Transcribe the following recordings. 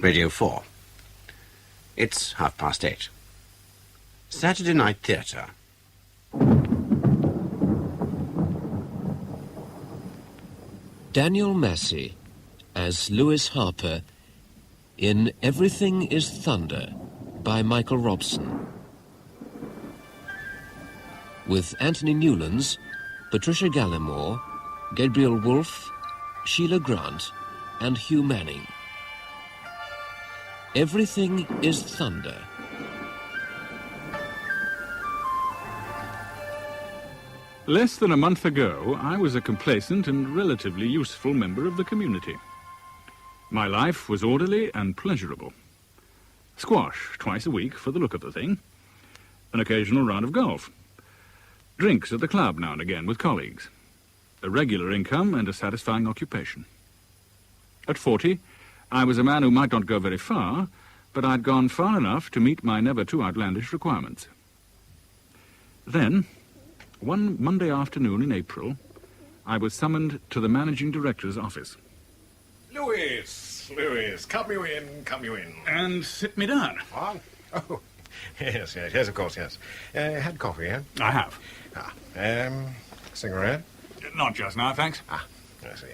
Radio 4. It's 8:30. Saturday Night Theatre. Daniel Massey as Lewis Harper in Everything is Thunder by Michael Robson. With Anthony Newlands, Patricia Gallimore, Gabriel Woolf, Sheila Grant and Hugh Manning. Everything is Thunder. Less than a month ago, I was a complacent and relatively useful member of the community. My life was orderly and pleasurable. Squash twice a week for the look of the thing. An occasional round of golf. Drinks at the club now and again with colleagues. A regular income and a satisfying occupation. At 40, I was a man who might not go very far, but I'd gone far enough to meet my never too outlandish requirements. Then, one Monday afternoon in April, I was summoned to the managing director's office. Lewis, come you in. And sit me down. Oh, yes, of course, yes. Had coffee, eh? I have. Cigarette? Not just now, thanks. I see.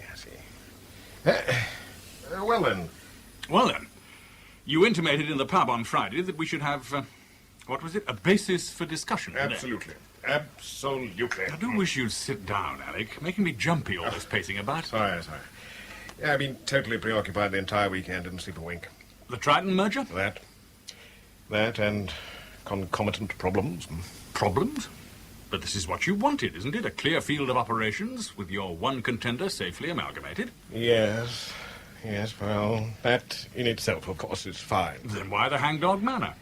Well then, you intimated in the pub on Friday that we should have, a basis for discussion today. Absolutely. I do wish you'd sit down, Alec. Making me jumpy, all this pacing about. Sorry. Yeah, I've been totally preoccupied the entire weekend, didn't sleep a wink. The Triton merger? That and concomitant problems. Problems? But this is what you wanted, isn't it? A clear field of operations with your one contender safely amalgamated? Yes, well, that in itself, of course, is fine. Then why the hangdog manner?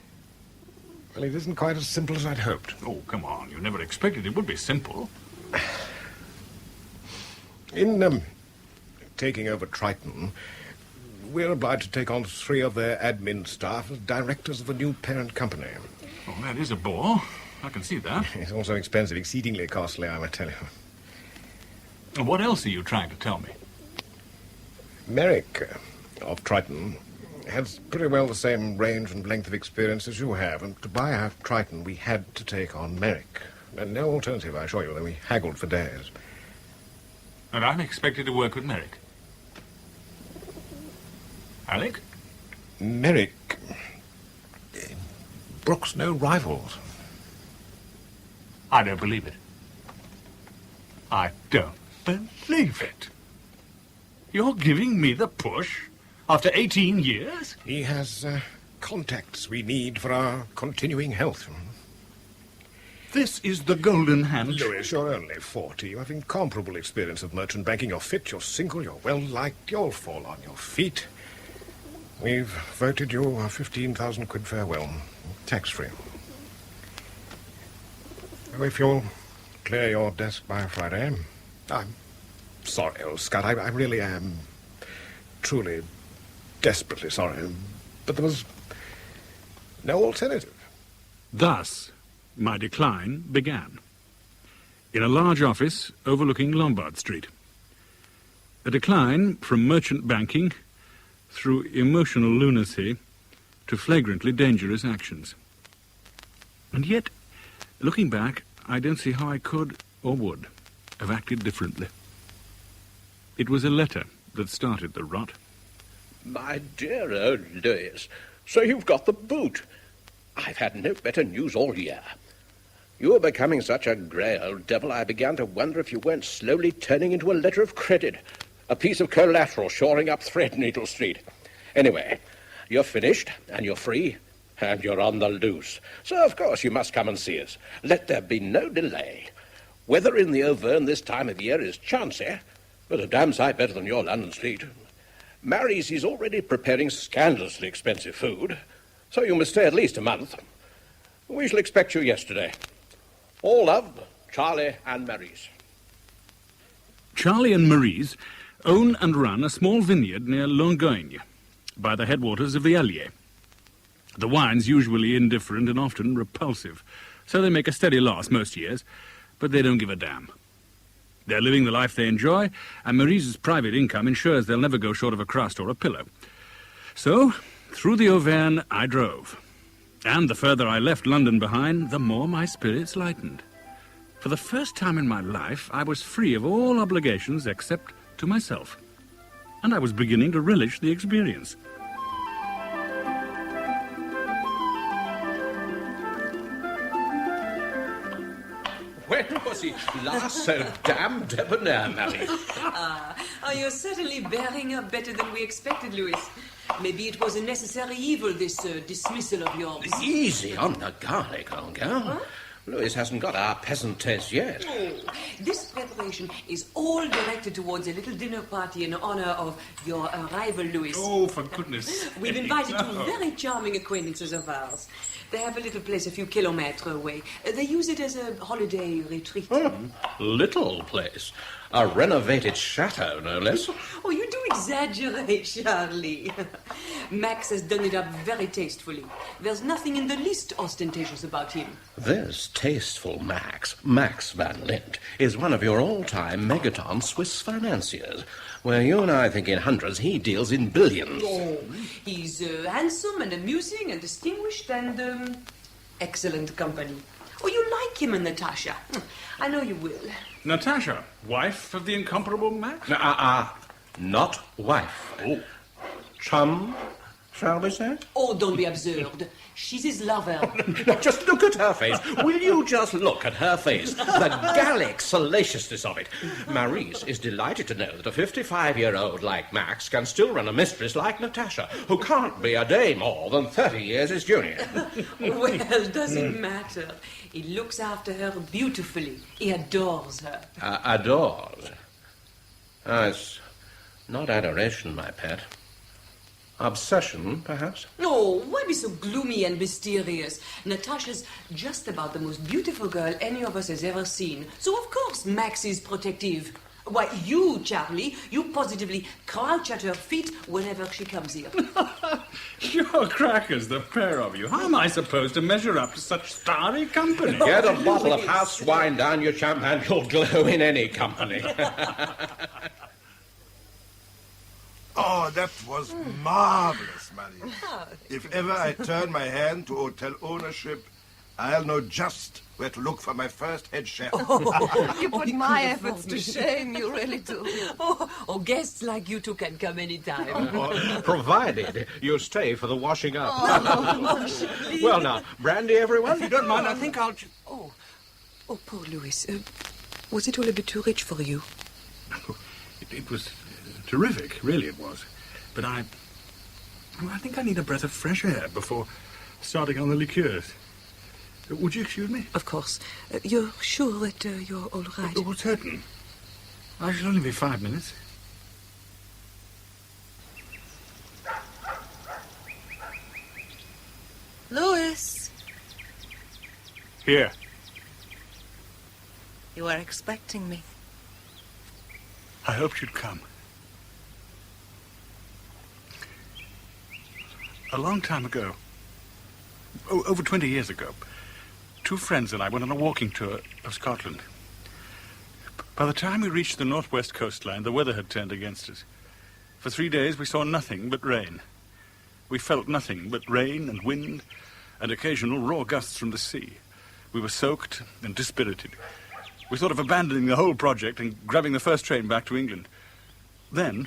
Well, it isn't quite as simple as I'd hoped. Oh, come on. You never expected it would be simple. In taking over Triton, we're obliged to take on 3 of their admin staff as directors of a new parent company. Oh, that is a bore. I can see that. It's also expensive, exceedingly costly, I might tell you. And what else are you trying to tell me? Merrick of Triton has pretty well the same range and length of experience as you have, and to buy out Triton, we had to take on Merrick. And no alternative, I assure you, though we haggled for days. And I'm expected to work with Merrick. Alec? Merrick brooks no rivals. I don't believe it. I don't believe it. You're giving me the push after 18 years? He has contacts we need for our continuing health. This is the golden hand. Lewis, you're only 40. You have incomparable experience of merchant banking. You're fit, you're single, you're well-liked. You'll fall on your feet. We've voted you a 15,000 quid farewell, tax-free. If you'll clear your desk by Friday, I'm sorry, old Scott. I really am truly, desperately sorry. But there was no alternative. Thus, my decline began. In a large office overlooking Lombard Street. A decline from merchant banking through emotional lunacy to flagrantly dangerous actions. And yet, looking back, I don't see how I could, or would, have acted differently. It was a letter that started the rot. My dear old Lewis, so you've got the boot. I've had no better news all year. You were becoming such a grey old devil, I began to wonder if you weren't slowly turning into a letter of credit, a piece of collateral shoring up Threadneedle Street. Anyway, you're finished, and you're free, and you're on the loose. So, of course, you must come and see us. Let there be no delay. Weather in the Auvergne this time of year is chancy, but a damn sight better than your London street. Mary's is already preparing scandalously expensive food, so you must stay at least a month. We shall expect you yesterday. All love, Charlie and Mary's. Charlie and Mary's own and run a small vineyard near Longogne, by the headwaters of the Allier. The wine's usually indifferent and often repulsive, so they make a steady loss most years, but they don't give a damn. They're living the life they enjoy, and Mary's private income ensures they'll never go short of a crust or a pillow. So, Through the Auvergne I drove. And the further I left London behind, the more my spirits lightened. For the first time in my life, I was free of all obligations except to myself. And I was beginning to relish the experience. When was he last so damn debonair, Marie? You're certainly bearing up better than we expected, Louis. Maybe it was a necessary evil, this dismissal of yours. Easy on the garlic, old girl. Huh? Louis hasn't got our peasant taste yet. Oh, this preparation is all directed towards a little dinner party in honor of your arrival, Louis. Oh, for goodness sake. We've invited two very charming acquaintances of ours. They have a little place a few kilometres away. They use it as a holiday retreat. Little place. A renovated chateau, no less. Oh, you do exaggerate, Charlie. Max has done it up very tastefully. There's nothing in the least ostentatious about him. This tasteful Max Van Lint, is one of your all-time megaton Swiss financiers. Where you and I think in hundreds, he deals in billions. Oh, he's handsome and amusing and distinguished and excellent company. Oh, you like him and Natasha. I know you will. Natasha, wife of the incomparable Max? Not wife. Oh. Chum, shall we say? Oh, don't be absurd. She's his lover. Now, just look at her face. Will you just look at her face? The Gallic salaciousness of it. Maurice is delighted to know that a 55-year-old like Max can still run a mistress like Natasha, who can't be a day more than 30 years his junior. Well, does it matter? He looks after her beautifully. He adores her. Adores? It's not adoration, my pet. Obsession, perhaps? Oh, why be so gloomy and mysterious? Natasha's just about the most beautiful girl any of us has ever seen. So, of course, Max is protective. Why, you, Charlie, you positively crouch at her feet whenever she comes here. You're crackers, the pair of you. How am I supposed to measure up to such starry company? Get a bottle of house wine down your champ and you'll glow in any company. Oh, that was marvelous, Marie. If ever I turn my hand to hotel ownership, I'll know just where to look for my first head chef. You put my efforts to shame, you really do. Oh, guests like you two can come anytime. Provided you stay for the washing up. Well, now, brandy, everyone? If you don't mind, I think I'll... Oh, poor Louis. Was it all a bit too rich for you? It was terrific, really it was. But I think I need a breath of fresh air before starting on the liqueurs. Would you excuse me? Of course. You're sure that you're all right? Oh, certain. I shall only be 5 minutes. Louis, Here. you were expecting me. I hoped you'd come. A long time ago, over 20 years ago, two friends and I went on a walking tour of Scotland. By the time we reached the northwest coastline, the weather had turned against us. For 3 days, we saw nothing but rain. We felt nothing but rain and wind and occasional raw gusts from the sea. We were soaked and dispirited. We thought of abandoning the whole project and grabbing the first train back to England. Then,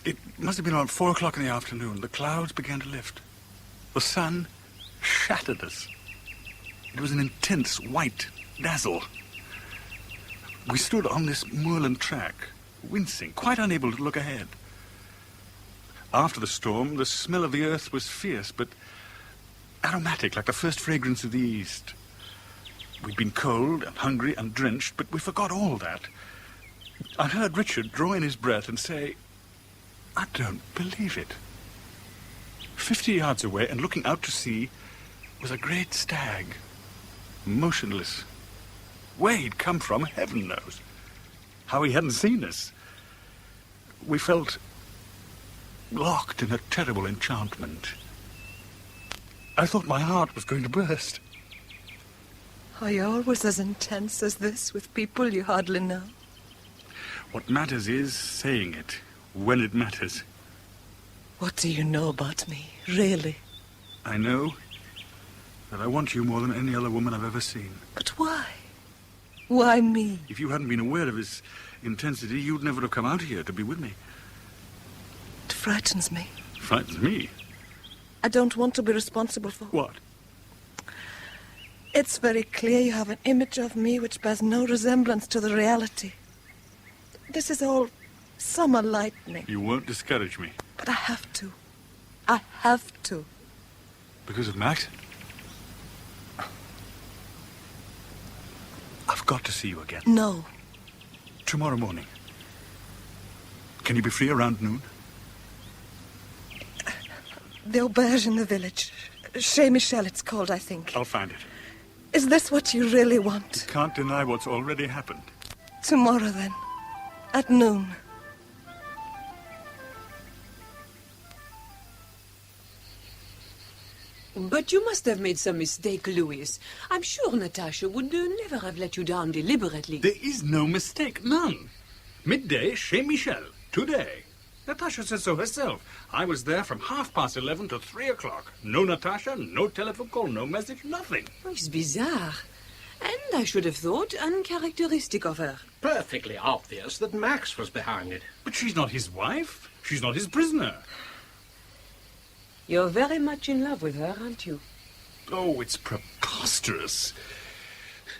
it must have been around 4 o'clock in the afternoon, the clouds began to lift. The sun shattered us. It was an intense white dazzle. We stood on this moorland track, wincing, quite unable to look ahead. After the storm, the smell of the earth was fierce, but aromatic, like the first fragrance of the east. We'd been cold and hungry and drenched, but we forgot all that. I heard Richard draw in his breath and say, "I don't believe it." 50 yards away and looking out to sea was a great stag, motionless. Where he'd come from, heaven knows. How he hadn't seen us. We felt locked in a terrible enchantment. I thought my heart was going to burst. Are you always as intense as this with people you hardly know? What matters is saying it when it matters. What do you know about me, really? I know that I want you more than any other woman I've ever seen. But why? Why me? If you hadn't been aware of his intensity, you'd never have come out here to be with me. It frightens me. Frightens me? I don't want to be responsible for... What? It's very clear you have an image of me which bears no resemblance to the reality. This is all summer lightning. You won't discourage me. But I have to. I have to. Because of Max? I've got to see you again. No. Tomorrow morning. Can you be free around noon? The auberge in the village. Chez Michel, it's called, I think. I'll find it. Is this what you really want? You can't deny what's already happened. Tomorrow, then. At noon. But you must have made some mistake, Louis. I'm sure Natasha would never have let you down deliberately. There is no mistake, none. Midday, chez Michel, today. Natasha says so herself. I was there from 11:30 to 3 o'clock. No Natasha, no telephone call, no message, nothing. Oh, it's bizarre. And I should have thought uncharacteristic of her. Perfectly obvious that Max was behind it. But she's not his wife. She's not his prisoner. You're very much in love with her, aren't you? Oh, it's preposterous.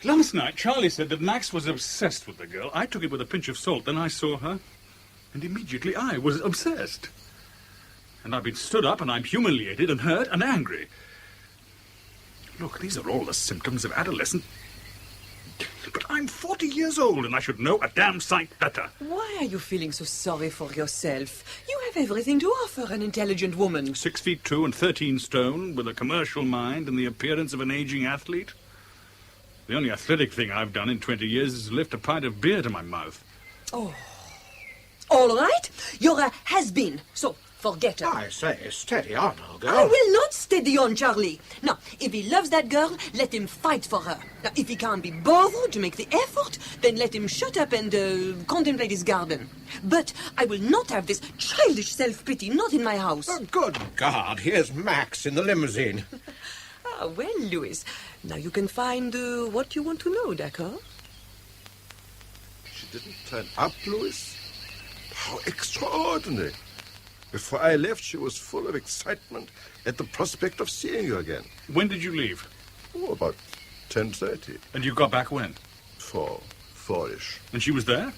Last night, Charlie said that Max was obsessed with the girl. I took it with a pinch of salt, then I saw her. And immediately I was obsessed. And I've been stood up and I'm humiliated and hurt and angry. Look, these are all the symptoms of adolescent... But I'm 40 years old and I should know a damn sight better. Why are you feeling so sorry for yourself? You have everything to offer an intelligent woman. 6'2" and 13 stone, with a commercial mind and the appearance of an aging athlete. The only athletic thing I've done in 20 years is lift a pint of beer to my mouth. Oh. All right. You're a has-been, so forget her. I say, steady on, old girl. I will not steady on, Charlie. Now, if he loves that girl, let him fight for her. Now, if he can't be bothered to make the effort, then let him shut up and contemplate his garden. But I will not have this childish self-pity, not in my house. Oh, good God, here's Max in the limousine. Ah, well, Louis, now you can find what you want to know, d'accord? She didn't turn up, Louis? How extraordinary. Before I left, she was full of excitement at the prospect of seeing you again. When did you leave? Oh, about 10:30. And you got back when? 4-ish. And she was there?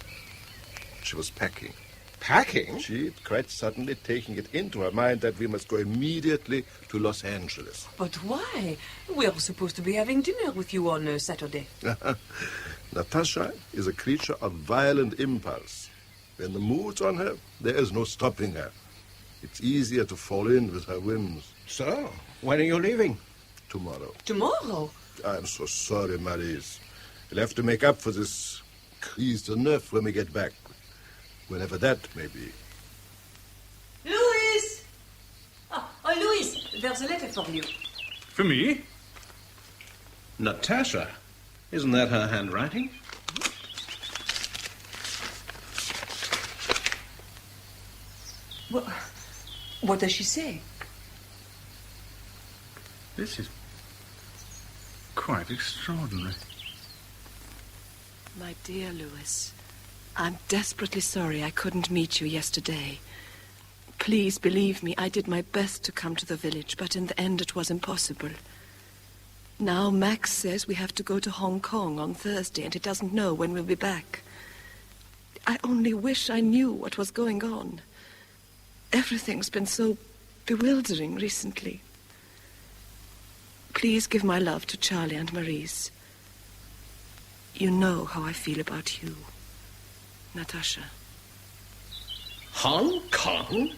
She was packing. Packing? She'd quite suddenly taken it into her mind that we must go immediately to Los Angeles. But why? We're supposed to be having dinner with you on Saturday. Natasha is a creature of violent impulse. When the mood's on her, there is no stopping her. It's easier to fall in with her whims. So, when are you leaving? Tomorrow. Tomorrow? I'm so sorry, Maurice. We'll have to make up for this crise de neuf when we get back. Whenever that may be. Louis! Oh, Louis, there's a letter for you. For me? Natasha? Isn't that her handwriting? What does she say? This is quite extraordinary. My dear Louis, I'm desperately sorry I couldn't meet you yesterday. Please believe me, I did my best to come to the village, but in the end it was impossible. Now Max says we have to go to Hong Kong on Thursday, and he doesn't know when we'll be back. I only wish I knew what was going on. Everything's been so bewildering recently. Please give my love to Charlie and Maurice. You know how I feel about you, Natasha. Hong Kong?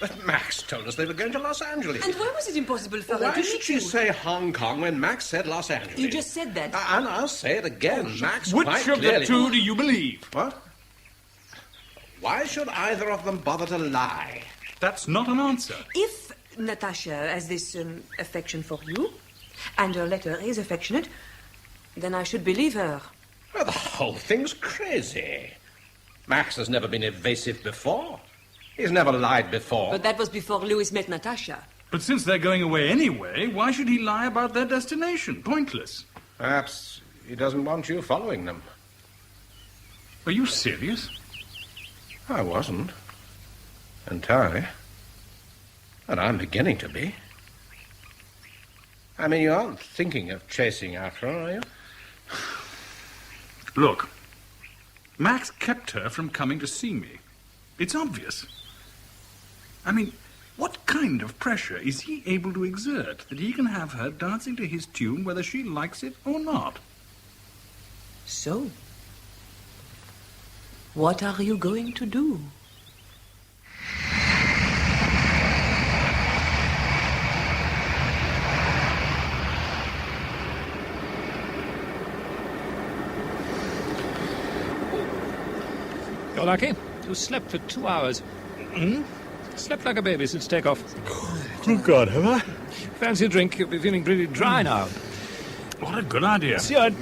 But Max told us they were going to Los Angeles. And why was it impossible for her to Why meet should she you? say Hong Kong when Max said Los Angeles? You just said that. And I'll say it again. Max Which quite of clearly... the two do you believe? What? Why should either of them bother to lie? That's not an answer. If Natasha has this affection for you, and her letter is affectionate, then I should believe her. Well, the whole thing's crazy. Max has never been evasive before. He's never lied before. But that was before Louis met Natasha. But since they're going away anyway, why should he lie about their destination? Pointless. Perhaps he doesn't want you following them. Are you serious? I wasn't. Entirely. And I'm beginning to be. I mean, you aren't thinking of chasing after her, are you? Look, Max kept her from coming to see me. It's obvious. I mean, what kind of pressure is he able to exert that he can have her dancing to his tune whether she likes it or not? So, what are you going to do? You're lucky. You slept for 2 hours. Slept like a baby since takeoff. Good God, have I? Fancy a drink? You'll be feeling pretty dry now. What a good idea. Steward,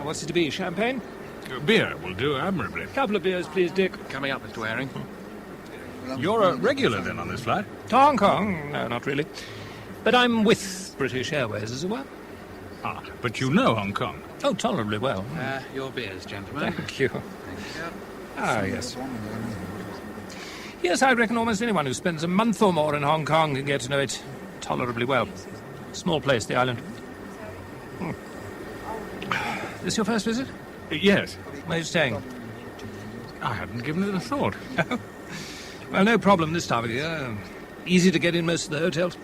what's it to be? Champagne? Beer will do admirably. Couple of beers, please, Dick. Coming up, Mr. Waring. You're a regular then on this flight? To Hong Kong? No, not really. But I'm with British Airways as well. Ah, but you know Hong Kong. Oh, tolerably well. Your beers, gentlemen. Thank you. Ah, yes. Yes, I reckon almost anyone who spends a month or more in Hong Kong can get to know it tolerably well. Small place, the island. This your first visit? Yes. Where are you staying? I hadn't given it a thought. Well, no problem this time of year. Easy to get in most of the hotels.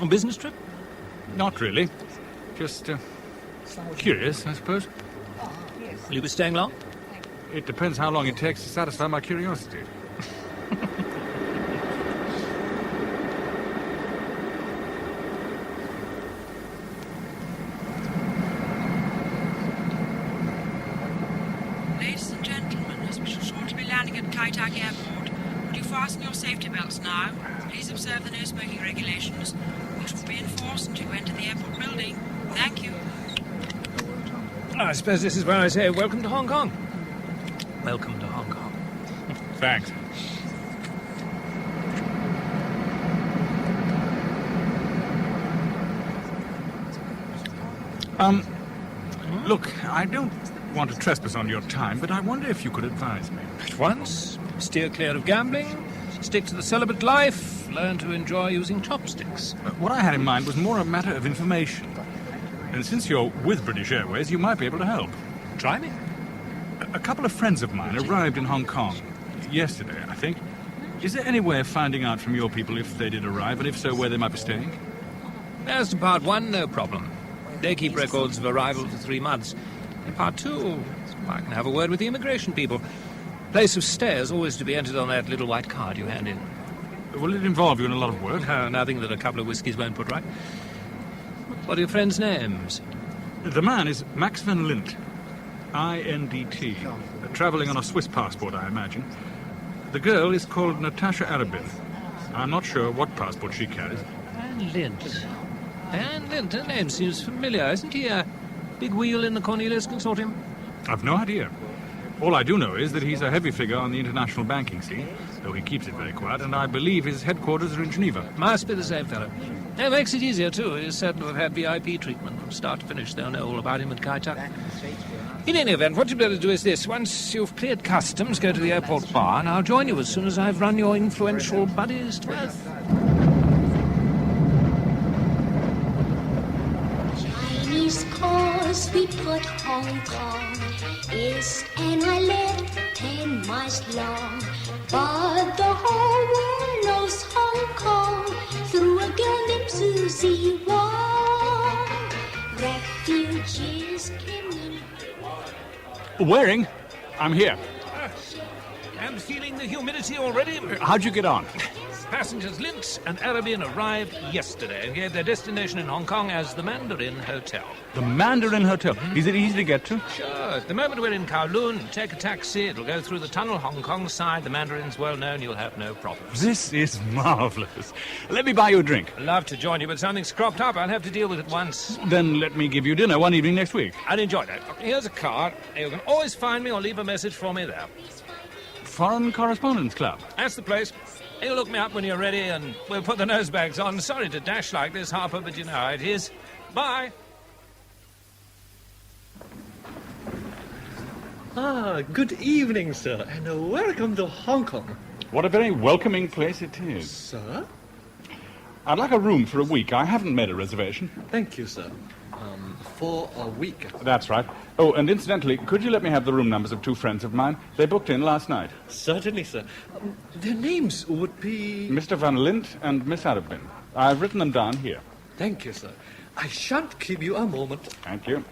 A business trip? Not really. Just curious, I suppose. Will you be staying long? It depends how long it takes to satisfy my curiosity. Ladies and gentlemen, as we shall shortly be landing at Kai Tak Airport, would you fasten your safety belts now? Please observe the no smoking regulations, which will be enforced until you enter the airport building. Thank you. I suppose this is where I say welcome to Hong Kong. Welcome to Hong Kong. Thanks. Look, I don't want to trespass on your time, but I wonder if you could advise me. At once, steer clear of gambling, stick to the celibate life, learn to enjoy using chopsticks. What I had in mind was more a matter of information. And since you're with British Airways, you might be able to help. Try me. A couple of friends of mine arrived in Hong Kong yesterday, I think. Is there any way of finding out from your people if they did arrive, and if so, where they might be staying? As to part one, no problem. They keep records of arrival for 3 months. In part two, I can have a word with the immigration people. Place of stay is always to be entered on that little white card you hand in. Will it involve you in a lot of work? Nothing that a couple of whiskies won't put right. What are your friends' names? The man is Max van Lint. I-N-D-T. Travelling on a Swiss passport, I imagine. The girl is called Natasha Arabin. I'm not sure what passport she carries. Van Lint. Van Lint, her name seems familiar. Isn't he a big wheel in the Cornelius Consortium? I've no idea. All I do know is that he's a heavy figure on the international banking scene, though he keeps it very quiet, and I believe his headquarters are in Geneva. Must be the same fellow. It makes it easier, too. He's certain to have had VIP treatment from start to finish. They'll know all about him at Kai Tak. In any event, what you'd better do is this. Once you've cleared customs, go to the airport bar, and I'll join you as soon as I've run your influential buddies to earth. Chinese cause we put Hong Kong is an island 10 miles long, but the whole world knows Hong Kong through a girl named Susie Wong. Refugees came in. Waring, I'm here. I'm feeling the humidity already. How'd you get on? Passengers Lint and Arabian arrived yesterday and gave their destination in Hong Kong as the Mandarin Hotel. The Mandarin Hotel. Is it easy to get to? Sure. At the moment we're in Kowloon. Take a taxi. It'll go through the tunnel, Hong Kong side. The Mandarin's well known. You'll have no problems. This is marvellous. Let me buy you a drink. I'd love to join you, but something's cropped up. I'll have to deal with it once. Then let me give you dinner one evening next week. I'd enjoy that. Here's a card. You can always find me or leave a message for me there. Foreign Correspondence Club. That's the place. You look me up when you're ready, and we'll put the nosebags on. Sorry to dash like this, Harper, but you know how it is. Bye. Good evening, sir, and welcome to Hong Kong. What a very welcoming place it is. Sir? I'd like a room for a week. I haven't made a reservation. Thank you, sir. For a week. That's right. Oh, and incidentally, could you let me have the room numbers of 2 friends of mine? They booked in last night. Certainly, sir. Their names would be... Mr. Van Lint and Miss Arabin. I've written them down here. Thank you, sir. I shan't keep you a moment. Thank you.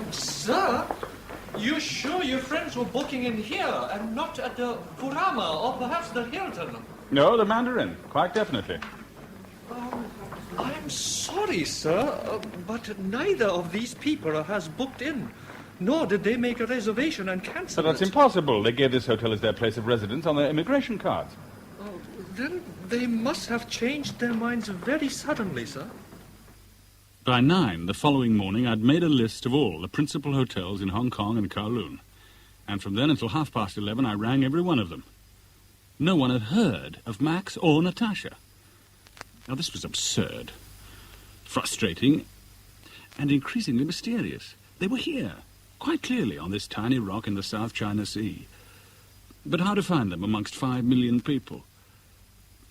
Sir, you sure your friends were booking in here and not at the Furama or perhaps the Hilton? No, the Mandarin, quite definitely. I'm sorry, sir, but neither of these people has booked in, nor did they make a reservation and cancel But that's it. impossible. They gave this hotel as their place of residence on their immigration cards. Then they must have changed their minds very suddenly, sir. By 9 the following morning, I'd made a list of all the principal hotels in Hong Kong and Kowloon. And from then until 11:30, I rang every one of them. No one had heard of Max or Natasha. Now, this was absurd, frustrating, and increasingly mysterious. They were here, quite clearly, on this tiny rock in the South China Sea. But how to find them amongst 5 million people?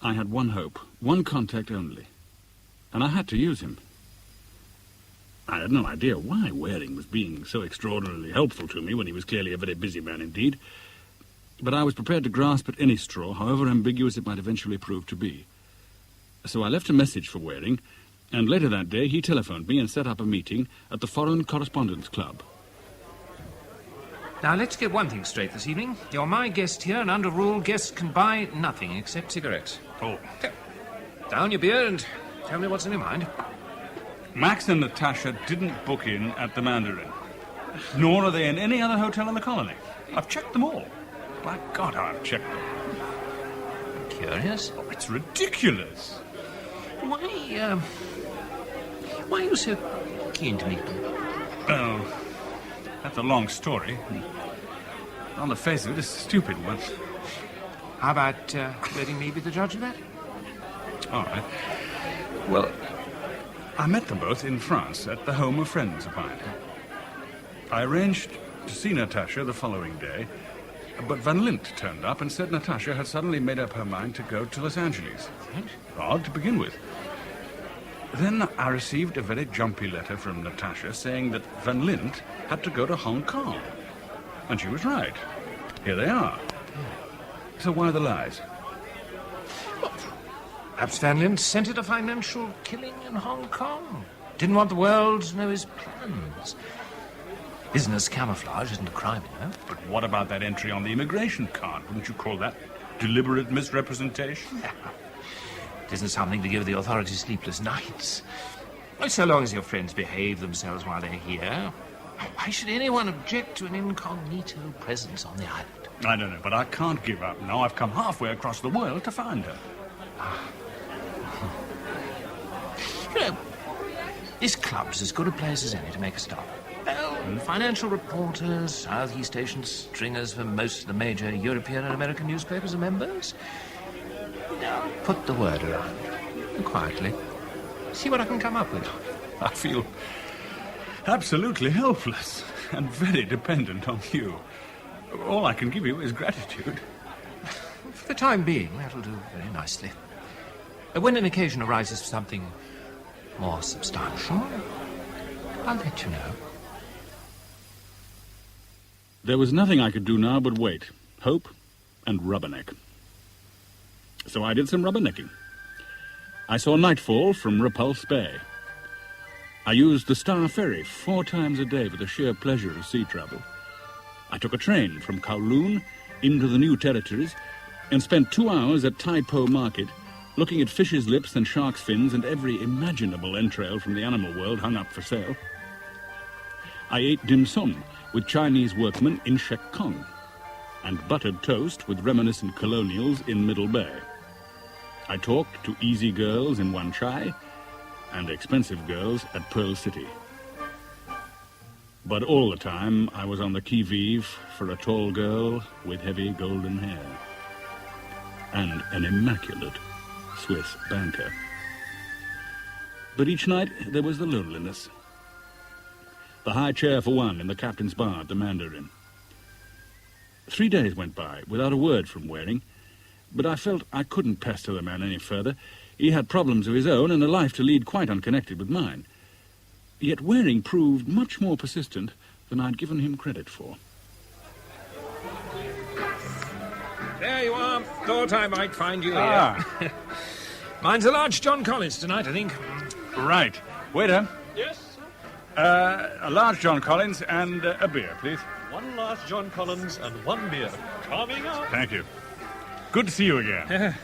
I had one hope, one contact only, and I had to use him. I had no idea why Waring was being so extraordinarily helpful to me when he was clearly a very busy man indeed. But I was prepared to grasp at any straw, however ambiguous it might eventually prove to be. So I left a message for Waring, and later that day he telephoned me and set up a meeting at the Foreign Correspondence Club. Now, let's get one thing straight this evening. You're my guest here, and under rule, guests can buy nothing except cigarettes. Oh. Down your beer and tell me what's in your mind. Max and Natasha didn't book in at the Mandarin, nor are they in any other hotel in the colony. I've checked them all. By God, I've checked them. Curious? Oh, it's ridiculous. Why are you so keen to meet them? Oh, that's a long story. On the face of it, it's a stupid one. How about letting me be the judge of that? All right. Well, I met them both in France at the home of friends of mine. I arranged to see Natasha the following day, but Van Lint turned up and said Natasha had suddenly made up her mind to go to Los Angeles. Odd to begin with. Then I received a very jumpy letter from Natasha saying that Van Lint had to go to Hong Kong. And she was right. Here they are. So why the lies? Perhaps Van Lint scented a financial killing in Hong Kong. Didn't want the world to know his plans. Business camouflage isn't a crime, you know. But what about that entry on the immigration card? Wouldn't you call that deliberate misrepresentation? It isn't something to give the authorities sleepless nights. So long as your friends behave themselves while they're here, why should anyone object to an incognito presence on the island? I don't know, but I can't give up now. I've come halfway across the world to find her. You know, this club's as good a place as any to make a start. Well, financial reporters, Southeast Asian stringers for most of the major European and American newspapers are members. Now, put the word around, quietly. See what I can come up with. I feel absolutely helpless and very dependent on you. All I can give you is gratitude. For the time being, that'll do very nicely. When an occasion arises for something more substantial, I'll let you know. There was nothing I could do now but wait, hope, and rubberneck. So I did some rubbernecking. I saw nightfall from Repulse Bay. I used the Star Ferry 4 times a day for the sheer pleasure of sea travel. I took a train from Kowloon into the New Territories and spent 2 hours at Tai Po Market looking at fish's lips and shark's fins and every imaginable entrail from the animal world hung up for sale. I ate dim sum with Chinese workmen in Shek Kong and buttered toast with reminiscent colonials in Middle Bay. I talked to easy girls in Wan Chai and expensive girls at Pearl City. But all the time, I was on the qui-vive for a tall girl with heavy golden hair. And an immaculate Swiss banker. But each night, there was the loneliness. The high chair for one in the captain's bar at the Mandarin. 3 days went by without a word from Waring, but I felt I couldn't pester the man any further. He had problems of his own and a life to lead quite unconnected with mine. Yet Waring proved much more persistent than I'd given him credit for. There you are. Thought I might find you here. Mine's a large John Collins tonight, I think. Right. Waiter. Yes, sir? A large John Collins and a beer, please. one large John Collins and one beer. Coming up. Thank you. Good to see you again.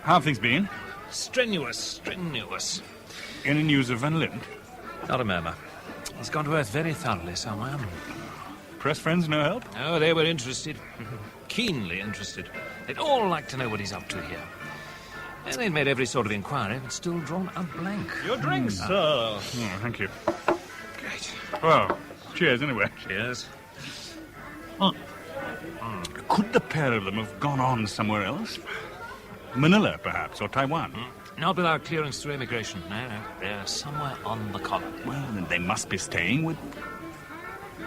How have things been? Strenuous. Any news of Van Lint? Not a murmur. He's gone to earth very thoroughly somewhere. Press friends no help? Oh, they were interested. Keenly interested. They'd all like to know what he's up to here. And they'd made every sort of inquiry, but still drawn a blank. Your drink, sir. Oh, thank you. Great. Well, cheers anyway. Cheers. Could the pair of them have gone on somewhere else? Manila, perhaps, or Taiwan? Not without clearance through immigration. No. They're somewhere on the colony. Well, then they must be staying with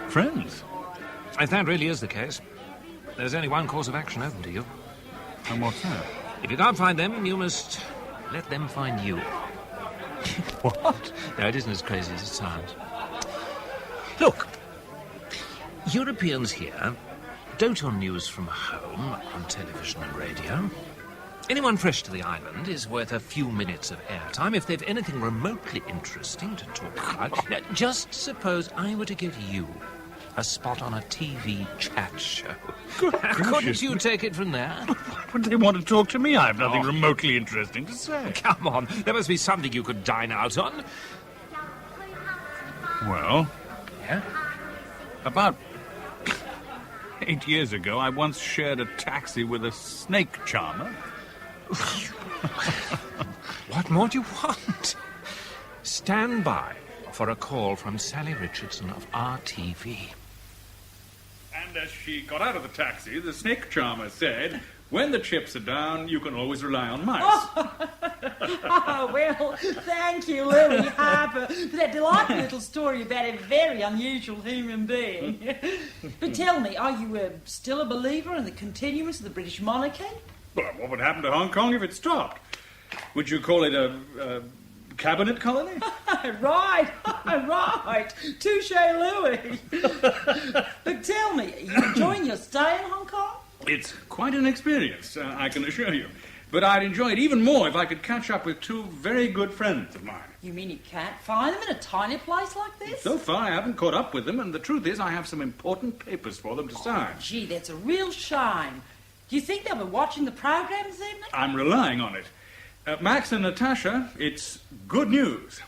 friends. If that really is the case, there's only one course of action open to you. And what's that? If you can't find them, you must let them find you. What? No, it isn't as crazy as it sounds. Look, Europeans here dote on news from home, on television and radio. Anyone fresh to the island is worth a few minutes of airtime if they've anything remotely interesting to talk about. Now, just suppose I were to give you a spot on a TV chat show. Couldn't you take it from there? Would they want to talk to me? I have nothing remotely interesting to say. Come on, there must be something you could dine out on. Well? Yeah? About 8 years ago, I once shared a taxi with a snake charmer. What more do you want? Stand by for a call from Sally Richardson of RTV. And as she got out of the taxi, the snake charmer said, "When the chips are down, you can always rely on mice." Oh, well, thank you, Louis Harper, for that delightful little story about a very unusual human being. But tell me, are you still a believer in the continuance of the British monarchy? Well, what would happen to Hong Kong if it stopped? Would you call it a cabinet colony? Right. Touche, Louis. But tell me, are you enjoying your stay in Hong Kong? It's quite an experience, I can assure you. But I'd enjoy it even more if I could catch up with two very good friends of mine. You mean you can't find them in a tiny place like this? So far, I haven't caught up with them, and the truth is I have some important papers for them to sign. Gee, that's a real shame. Do you think they'll be watching the program this evening? I'm relying on it. Max and Natasha, it's good news.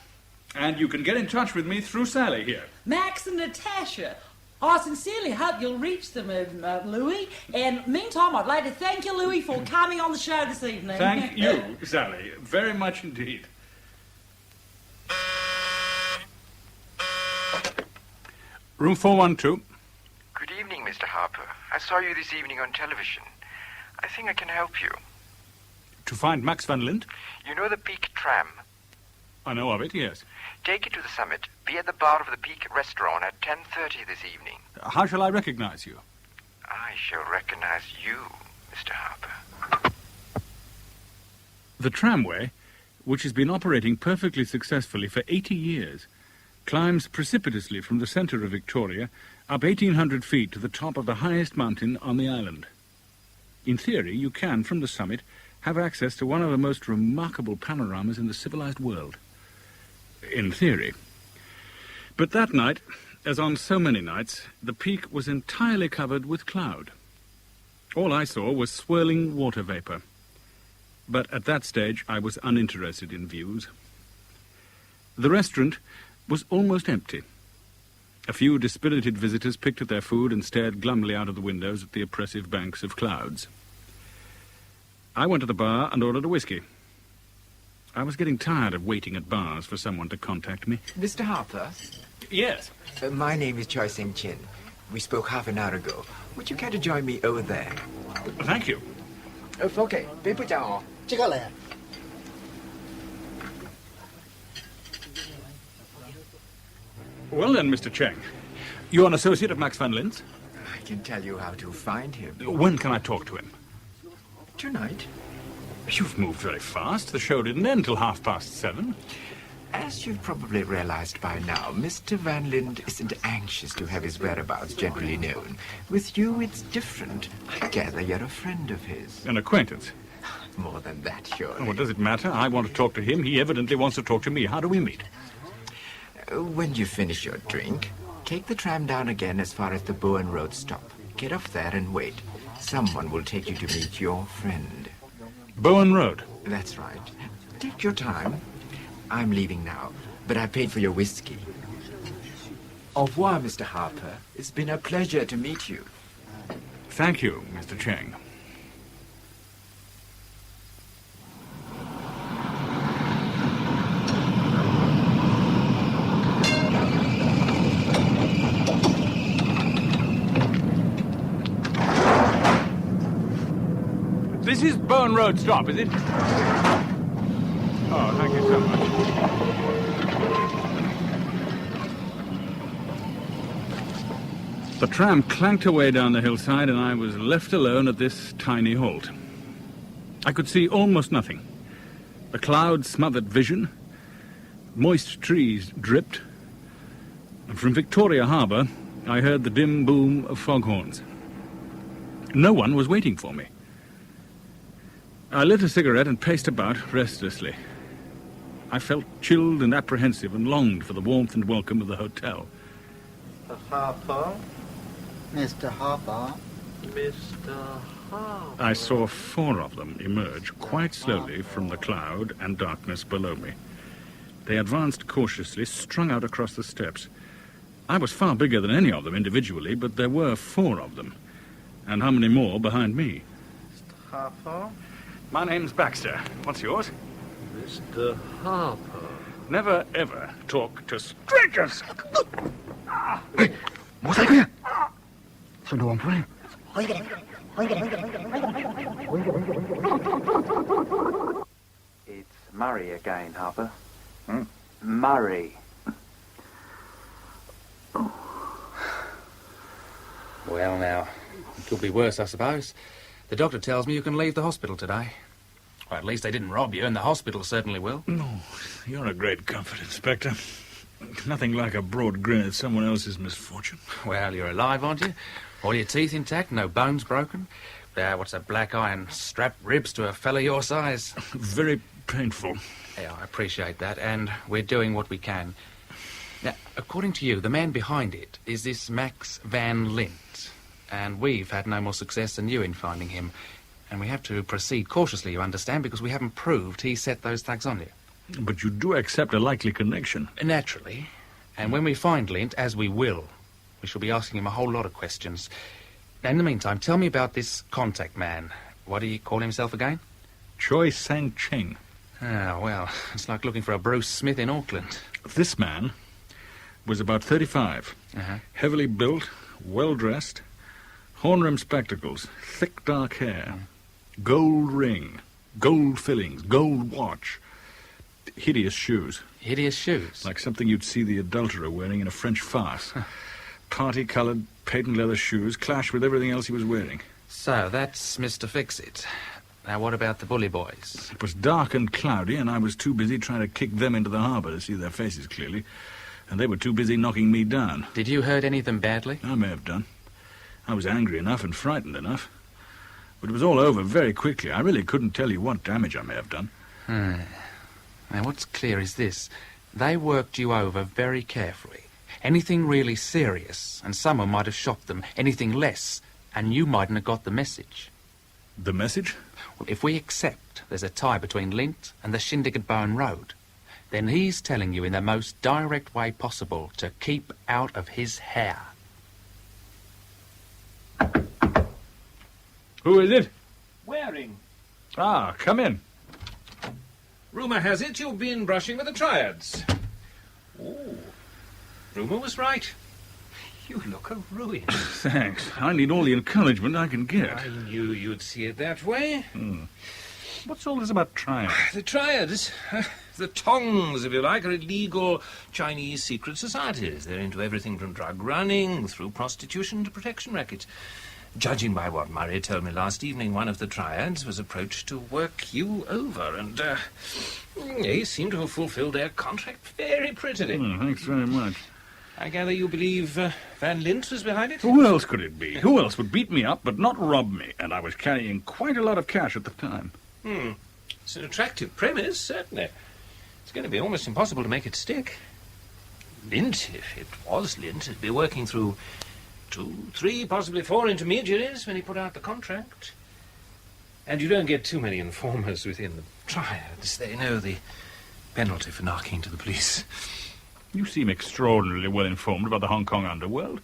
And you can get in touch with me through Sally here. Max and Natasha. I sincerely hope you'll reach them, Louis. And meantime, I'd like to thank you, Louis, for coming on the show this evening. Thank you, Sally, very much indeed. Room 412. Good evening, Mr. Harper. I saw you this evening on television. I think I can help you. To find Max Van Lint? You know the Peak tram? I know of it, yes. Take it to the summit. Be at the bar of the Peak restaurant at 10:30 this evening. How shall I recognize you? I shall recognize you, Mr. Harper. The tramway, which has been operating perfectly successfully for 80 years, climbs precipitously from the centre of Victoria up 1,800 feet to the top of the highest mountain on the island. In theory, you can, from the summit, have access to one of the most remarkable panoramas in the civilized world. In theory. But that night, as on so many nights, the peak was entirely covered with cloud. All I saw was swirling water vapour. But at that stage, I was uninterested in views. The restaurant was almost empty. A few dispirited visitors picked at their food and stared glumly out of the windows at the oppressive banks of clouds. I went to the bar and ordered a whiskey. I was getting tired of waiting at bars for someone to contact me. Mr. Harper? Yes. My name is Choi Seng Chin. We spoke half an hour ago. Would you care to join me over there? Thank you. Okay, 别不讲哦，这个来。Well then, Mr. Cheng, you're an associate of Max van Lint's? I can tell you how to find him. When can I talk to him? Tonight. You've moved very fast. The show didn't end till 7:30. As you've probably realized by now, Mr. Van Lint isn't anxious to have his whereabouts generally known. With you, it's different. I gather you're a friend of his. An acquaintance? More than that, surely. What does it matter? I want to talk to him. He evidently wants to talk to me. How do we meet? When you finish your drink, take the tram down again as far as the Bowen Road stop. Get off there and wait. Someone will take you to meet your friend. Bowen Road? That's right. Take your time. I'm leaving now, but I paid for your whiskey. Au revoir, Mr. Harper. It's been a pleasure to meet you. Thank you, Mr. Cheng. This is Bowen Road stop, is it? Oh, thank you so much. The tram clanked away down the hillside and I was left alone at this tiny halt. I could see almost nothing. The clouds smothered vision. Moist trees dripped. And from Victoria Harbour, I heard the dim boom of foghorns. No one was waiting for me. I lit a cigarette and paced about restlessly. I felt chilled and apprehensive and longed for the warmth and welcome of the hotel. Mr. Harper? Mr. Harper? Mr. Harper? I saw 4 of them emerge quite slowly from the cloud and darkness below me. They advanced cautiously, strung out across the steps. I was far bigger than any of them individually, but there were 4 of them. And how many more behind me? Mr. Harper? My name's Baxter. What's yours? Mr. Harper. Never, ever talk to strangers. Hey, 뭐 살 거야? 손도 원 푼. It's Murray again, Harper. Murray. Well, now, it could be worse, I suppose. The doctor tells me you can leave the hospital today. Well, at least they didn't rob you, and the hospital certainly will. No, you're a great comfort, Inspector. Nothing like a broad grin at someone else's misfortune. Well, you're alive, aren't you? All your teeth intact, no bones broken. What's a black eye and strapped ribs to a fella your size? Very painful. Yeah, I appreciate that, and we're doing what we can. Now, according to you, the man behind it is this Max van Lint. And we've had no more success than you in finding him. And we have to proceed cautiously, you understand, because we haven't proved he set those thugs on you. But you do accept a likely connection. Naturally. And when we find Lint, as we will, we shall be asking him a whole lot of questions. Now, in the meantime, tell me about this contact man. What do you call himself again? Choi Sang-cheng. Ah, well, it's like looking for a Bruce Smith in Auckland. This man was about 35. Heavily built, well-dressed, horn-rimmed spectacles, thick dark hair, gold ring, gold fillings, gold watch, hideous shoes. Hideous shoes? Like something you'd see the adulterer wearing in a French farce. Party-coloured, patent leather shoes clash with everything else he was wearing. So, that's Mr. Fix-It. Now, what about the bully boys? It was dark and cloudy, and I was too busy trying to kick them into the harbour to see their faces clearly, and they were too busy knocking me down. Did you hurt any of them badly? I may have done. I was angry enough and frightened enough. But it was all over very quickly. I really couldn't tell you what damage I may have done. Now, what's clear is this. They worked you over very carefully. Anything really serious, and someone might have shot them. Anything less, and you mightn't have got the message. The message? Well, if we accept there's a tie between Lint and the shindig at Bowen Road, then he's telling you in the most direct way possible to keep out of his hair. Who is it? Waring. Ah, come in. Rumour has it you've been brushing with the Triads. Oh, rumour was right. You look a ruin. Thanks. I need all the encouragement I can get. I knew you'd see it that way. What's all this about Triads? The Triads, the Tongs, if you like, are illegal Chinese secret societies. They're into everything from drug running through prostitution to protection rackets. Judging by what Murray told me last evening, one of the Triads was approached to work you over, and they seem to have fulfilled their contract very prettily. Thanks very much. I gather you believe Van Lint was behind it? Who else could it be? Who else would beat me up but not rob me? And I was carrying quite a lot of cash at the time. It's an attractive premise, certainly. It's going to be almost impossible to make it stick. Lint, if it was Lint, would be working through 2, 3, possibly 4 intermediaries when he put out the contract. And you don't get too many informers within the Triads. They know the penalty for knocking to the police. You seem extraordinarily well informed about the Hong Kong underworld.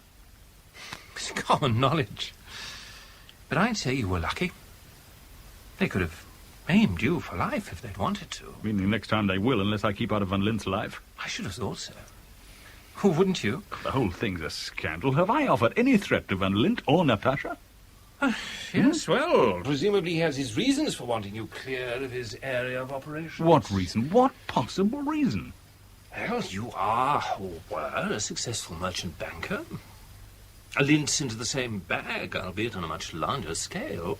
It's common knowledge. But I'd say you were lucky. They could have maimed you for life if they'd wanted to. Meaning next time they will, unless I keep out of Van Lint's life. I should have thought so. Wouldn't you? The whole thing's a scandal. Have I offered any threat to Van Lint or Natasha? Yes, well, presumably he has his reasons for wanting you clear of his area of operations. What reason? What possible reason? Well, you are, or were, a successful merchant banker. A Lint's into the same bag, albeit on a much larger scale.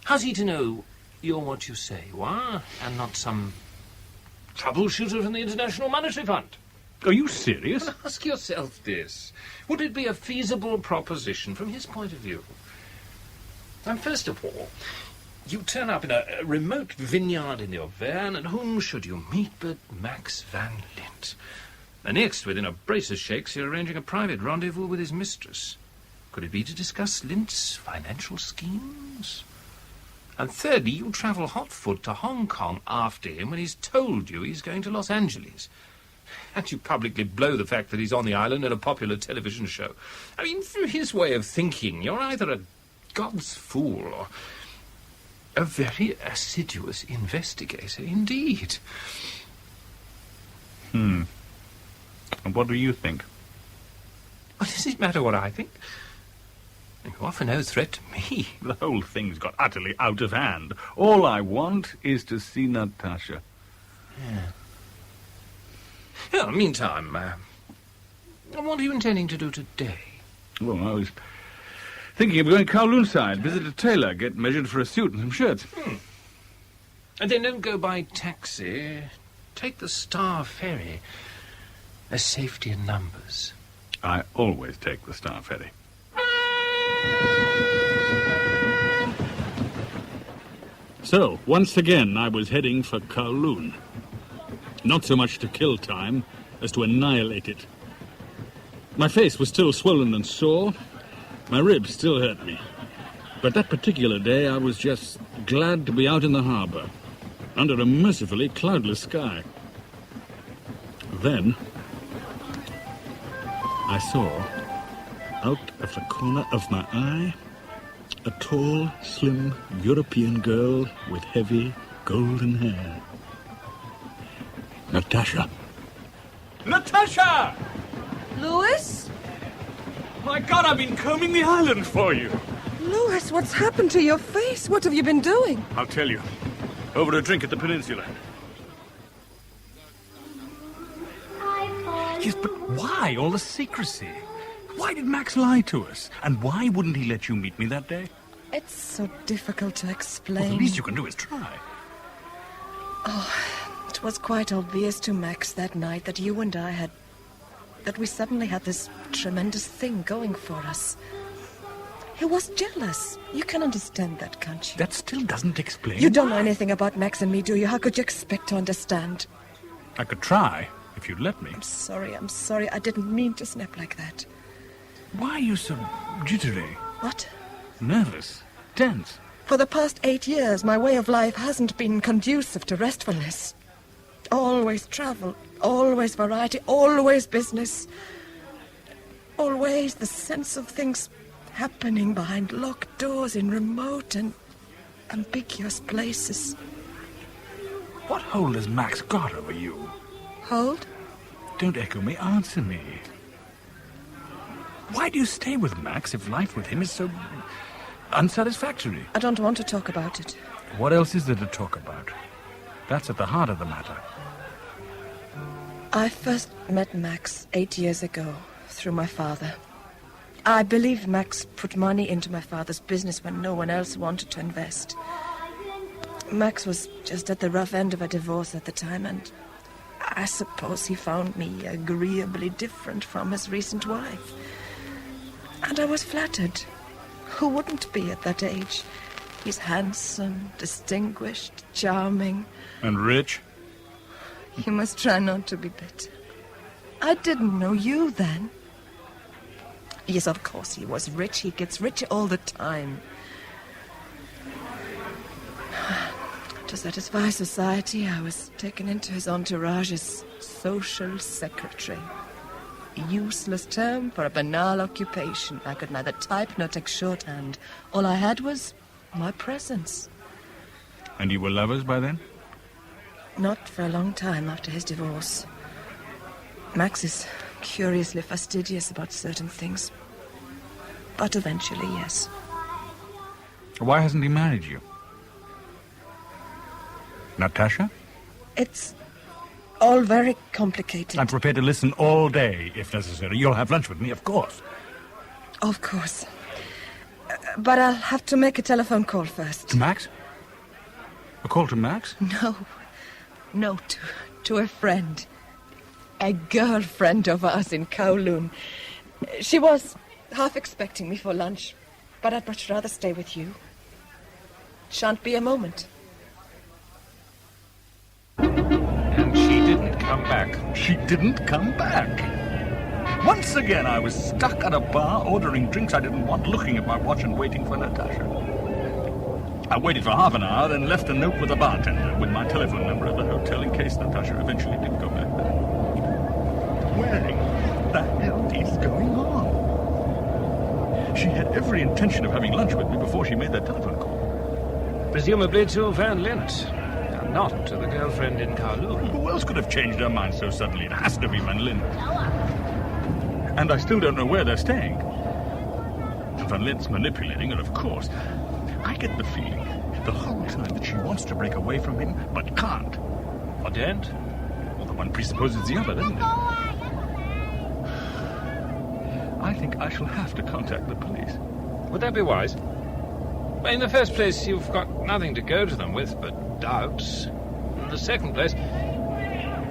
How's he to know you're what you say you are, and not some troubleshooter from the International Monetary Fund? Are you serious? Ask yourself this. Would it be a feasible proposition from his point of view? And first of all, you turn up in a remote vineyard in your van, and whom should you meet but Max Van Lint? And next, within a brace of shakes, you're arranging a private rendezvous with his mistress. Could it be to discuss Lint's financial schemes? And thirdly, you travel hotfoot to Hong Kong after him when he's told you he's going to Los Angeles. And you publicly blow the fact that he's on the island in a popular television show. I mean, through his way of thinking, you're either a God's fool or a very assiduous investigator indeed. And what do you think? What does it matter what I think? You offer no threat to me. The whole thing's got utterly out of hand. All I want is to see Natasha. Well, meantime, what are you intending to do today? Well, I was thinking of going Kowloon side, visit a tailor, get measured for a suit and some shirts. And then don't go by taxi. Take the Star Ferry. There's safety in numbers. I always take the Star Ferry. So, once again, I was heading for Kowloon. Not so much to kill time as to annihilate it. My face was still swollen and sore. My ribs still hurt me. But that particular day, I was just glad to be out in the harbour, under a mercifully cloudless sky. Then, I saw, out of the corner of my eye, a tall, slim European girl with heavy, golden hair. Natasha. Natasha! Louis? My God, I've been combing the island for you. Louis, what's happened to your face? What have you been doing? I'll tell you. Over a drink at the peninsula. Yes, but why all the secrecy? Why did Max lie to us? And why wouldn't he let you meet me that day? It's so difficult to explain. Well, the least you can do is try. Oh, it was quite obvious to Max that night that you and I that we suddenly had this tremendous thing going for us. He was jealous. You can understand that, can't you? That still doesn't explain. You don't know anything about Max and me, do you? How could you expect to understand? I could try, if you'd let me. I'm sorry. I didn't mean to snap like that. Why are you so jittery? What? Nervous. Tense. For the past 8 years, my way of life hasn't been conducive to restfulness. Always travel, always variety, always business. Always the sense of things happening behind locked doors in remote and ambiguous places. What hold has Max got over you? Hold? Don't echo me, answer me. Why do you stay with Max if life with him is so unsatisfactory? I don't want to talk about it. What else is there to talk about? That's at the heart of the matter. I first met Max 8 years ago through my father. I believe Max put money into my father's business when no one else wanted to invest. Max was just at the rough end of a divorce at the time, and I suppose he found me agreeably different from his recent wife. And I was flattered. Who wouldn't be at that age? He's handsome, distinguished, charming. And rich? You must try not to be bitter. I didn't know you then. Yes, of course he was rich. He gets richer all the time. To satisfy society, I was taken into his entourage as social secretary. A useless term for a banal occupation. I could neither type nor take shorthand. All I had was my presence. And you were lovers by then? Not for a long time after his divorce. Max is curiously fastidious about certain things. But eventually, yes. Why hasn't he married you? Natasha? It's all very complicated. I'm prepared to listen all day, if necessary. You'll have lunch with me, of course. Of course. But I'll have to make a telephone call first. To Max? A call to Max? No, to a friend. A girlfriend of ours in Kowloon. She was half expecting me for lunch, but I'd much rather stay with you. Shan't be a moment. And she didn't come back. She didn't come back. Once again, I was stuck at a bar, ordering drinks I didn't want, looking at my watch and waiting for Natasha. I waited for half an hour, then left a note with the bartender with my telephone number at the hotel in case Natasha eventually did go back there. What the hell is going on? She had every intention of having lunch with me before she made that telephone call. Presumably to Van Lint, and not to the girlfriend in Kowloon. Who else could have changed her mind so suddenly? It has to be Van Lint. And I still don't know where they're staying. Van Lint's manipulating, and of course, I get the feeling the whole time that she wants to break away from him, but can't. Or daren't? Well, the one presupposes the other, doesn't it? I think I shall have to contact the police. Would that be wise? Well, in the first place, you've got nothing to go to them with but doubts. In the second place,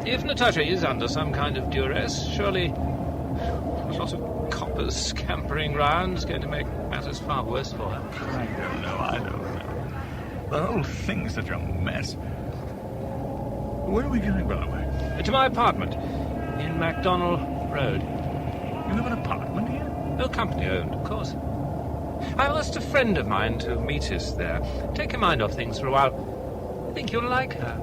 if Natasha is under some kind of duress, surely a lot of coppers scampering round is going to make matters far worse for her. I don't know. The whole thing's such a mess. Where are we going, by the way? To my apartment in MacDonald Road. You have an apartment here? No, company owned, of course. I asked a friend of mine to meet us there. Take her mind off things for a while. I think you'll like her.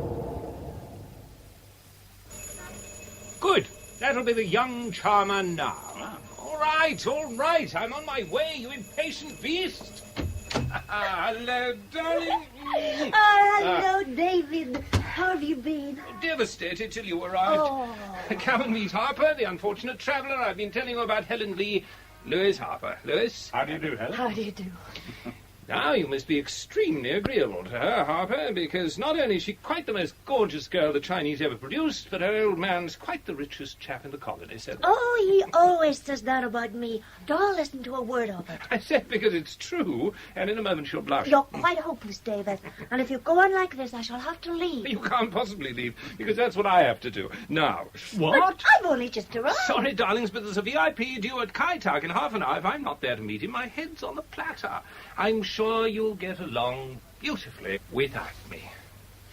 Good. That'll be the young charmer now. All right. I'm on my way, you impatient beast. Hello, darling. Hello, David. How have you been? Devastated till you arrived. Oh. Come and meet Harper, the unfortunate traveller. I've been telling you about Helen Lee. Louis Harper. Louis? How do you do, Helen? How do you do? Now, you must be extremely agreeable to her, Harper, because not only is she quite the most gorgeous girl the Chinese ever produced, but her old man's quite the richest chap in the colony, said. Oh, he always says that about me. Don't listen to a word of it. I said because it's true, and in a moment she'll blush. You're quite hopeless, David. And if you go on like this, I shall have to leave. You can't possibly leave, because that's what I have to do. Now. What? But I've only just arrived. Sorry, darlings, but there's a VIP due at Kai Tak in half an hour. If I'm not there to meet him, my head's on the platter. I'm sure you'll get along beautifully without me.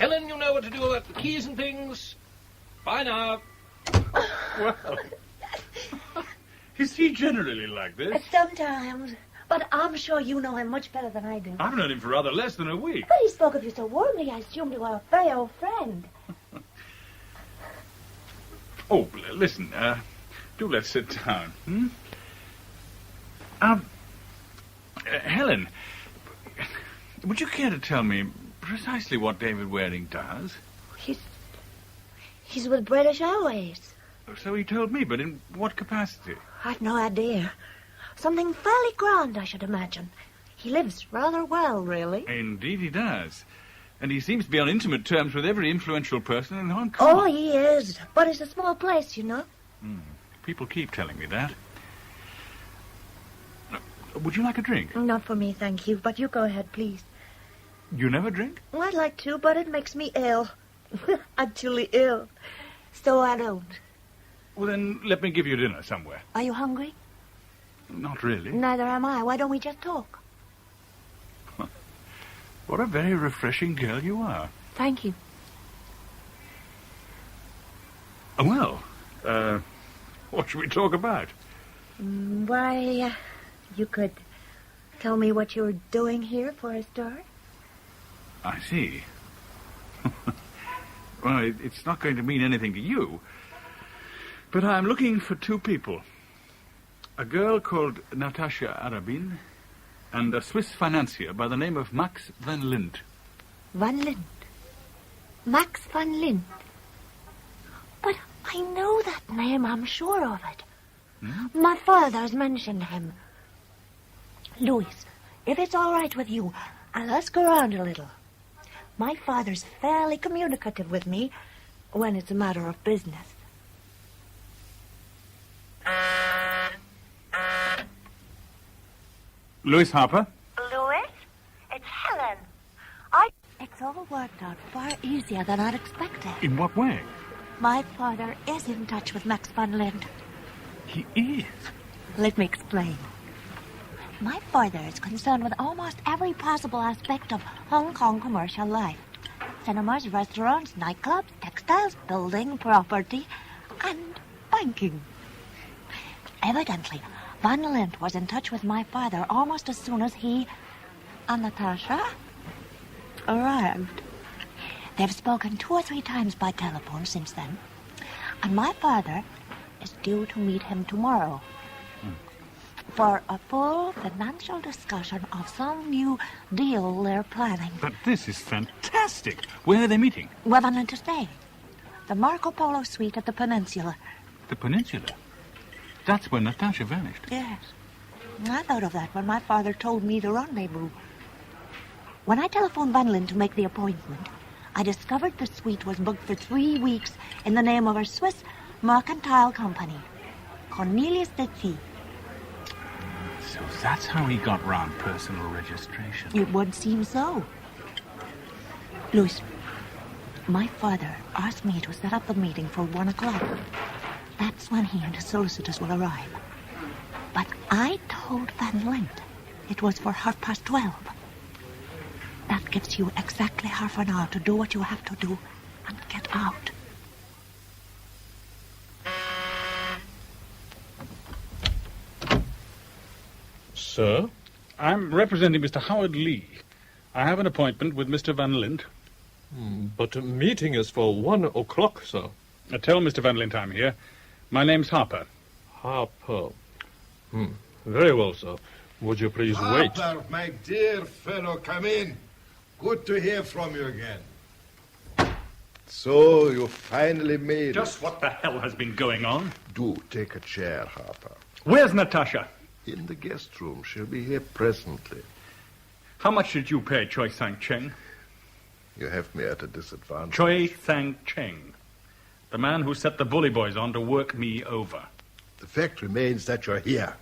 Helen, you know what to do about the keys and things. Bye now. Well. Is he generally like this? Sometimes. But I'm sure you know him much better than I do. I've known him for rather less than a week. But he spoke of you so warmly, I assumed you were a very old friend. Oh, listen, do let's sit down, Helen, would you care to tell me precisely what David Waring does? He's with British Airways. So he told me, but in what capacity? I've no idea. Something fairly grand, I should imagine. He lives rather well, really. Indeed he does. And he seems to be on intimate terms with every influential person in Hong Kong. Oh, he is. But it's a small place, you know. People keep telling me that. Would you like a drink? Not for me, thank you. But you go ahead, please. You never drink? Well, I'd like to, but it makes me ill. Actually ill. So I don't. Well, then let me give you dinner somewhere. Are you hungry? Not really. Neither am I. Why don't we just talk? What a very refreshing girl you are. Thank you. Well, what should we talk about? Why, you could tell me what you're doing here for a start? I see. Well, it's not going to mean anything to you. But I'm looking for two people. A girl called Natasha Arabin and a Swiss financier by the name of Max van Lint. Van Lint? Max van Lint? But I know that name, I'm sure of it. My father's mentioned him. Louis, if it's all right with you, I'll ask around a little. My father's fairly communicative with me when it's a matter of business. Louis Harper? Louis? It's Helen. It's all worked out far easier than I'd expected. In what way? My father is in touch with Max van Lint. He is? Let me explain. My father is concerned with almost every possible aspect of Hong Kong commercial life. Cinemas, restaurants, nightclubs, textiles, building, property, and banking. Evidently, Van Lint was in touch with my father almost as soon as he and Natasha arrived. They've spoken 2 or 3 times by telephone since then, and my father is due to meet him tomorrow for a full financial discussion of some new deal they're planning. But this is fantastic. Where are they meeting? Where Van Lint to stay? The Marco Polo suite at the Peninsula. The Peninsula? That's where Natasha vanished. Yes. I thought of that when my father told me the rendezvous. When I telephoned Van Lint to make the appointment, I discovered the suite was booked for 3 weeks in the name of a Swiss mercantile company, Cornelius de T. So that's how he got round personal registration. It would seem so. Louis, my father asked me to set up the meeting for 1 o'clock. That's when he and his solicitors will arrive. But I told Van Lint it was for 12:30. That gives you exactly half an hour to do what you have to do and get out. Sir? I'm representing Mr. Howard Lee. I have an appointment with Mr. Van Lint. But a meeting is for 1 o'clock, sir. Tell Mr. Van Lint I'm here. My name's Harper. Harper. Very well, sir. Would you please wait? Harper, my dear fellow, come in. Good to hear from you again. So, you finally made Just it. what the hell has been going on? Do take a chair, Harper. Where's Natasha? In the guest room. She'll be here presently. How much did you pay Choi Sang-cheng? You have me at a disadvantage. Choi Sang-cheng. The man who set the bully boys on to work me over. The fact remains that you're here.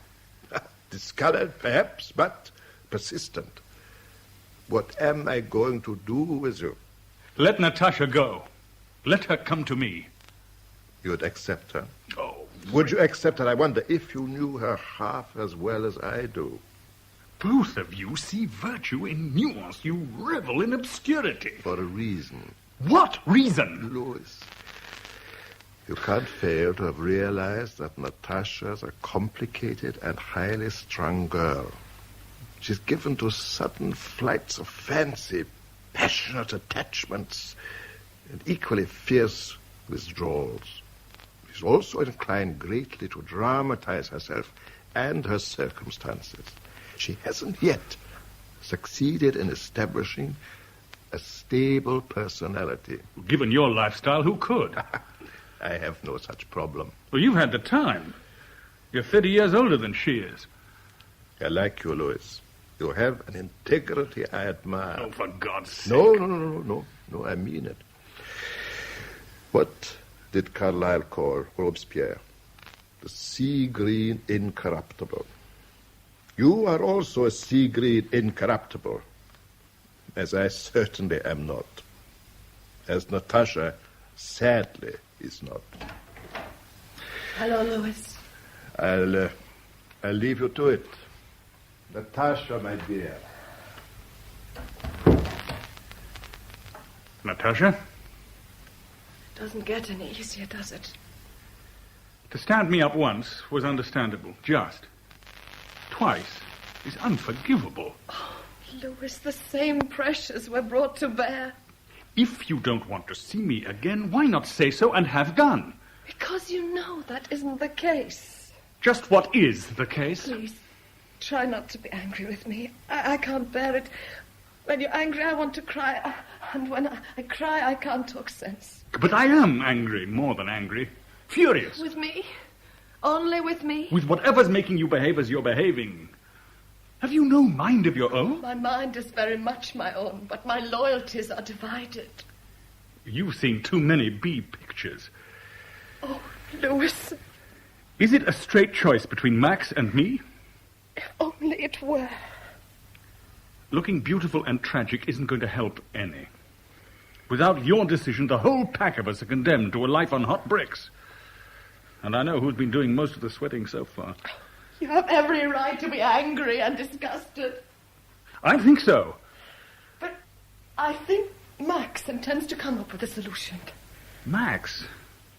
Discolored, perhaps, but persistent. What am I going to do with you? Let Natasha go. Let her come to me. You'd accept her? Oh. Would you accept her? I wonder if you knew her half as well as I do. Both of you see virtue in nuance. You revel in obscurity. For a reason. What reason? Louis, you can't fail to have realized that Natasha's a complicated and highly strung girl. She's given to sudden flights of fancy, passionate attachments, and equally fierce withdrawals. She's also inclined greatly to dramatize herself and her circumstances. She hasn't yet succeeded in establishing a stable personality. Given your lifestyle, who could? I have no such problem. Well, you've had the time. You're 30 years older than she is. I like you, Louis. You have an integrity I admire. Oh, for God's sake. No, I mean it. What did Carlyle call Robespierre? The sea-green incorruptible. You are also a sea-green incorruptible, as I certainly am not. As Natasha sadly is not. Hello, Louis. I'll leave you to it. Natasha, my dear. Natasha? Doesn't get any easier, does it? To stand me up once was understandable. Just. Twice is unforgivable. Oh, Louis, the same pressures were brought to bear. If you don't want to see me again, why not say so and have done? Because you know that isn't the case. Just what is the case? Please, try not to be angry with me. I can't bear it. When you're angry, I want to cry. And when I cry, I can't talk sense. But I am angry, more than angry. Furious. With me? Only with me? With whatever's making you behave as you're behaving. Have you no mind of your own? My mind is very much my own, but my loyalties are divided. You've seen too many B pictures. Oh, Louis. Is it a straight choice between Max and me? If only it were. Looking beautiful and tragic isn't going to help any. Without your decision, the whole pack of us are condemned to a life on hot bricks. And I know who's been doing most of the sweating so far. You have every right to be angry and disgusted. I think so. But I think Max intends to come up with a solution. Max?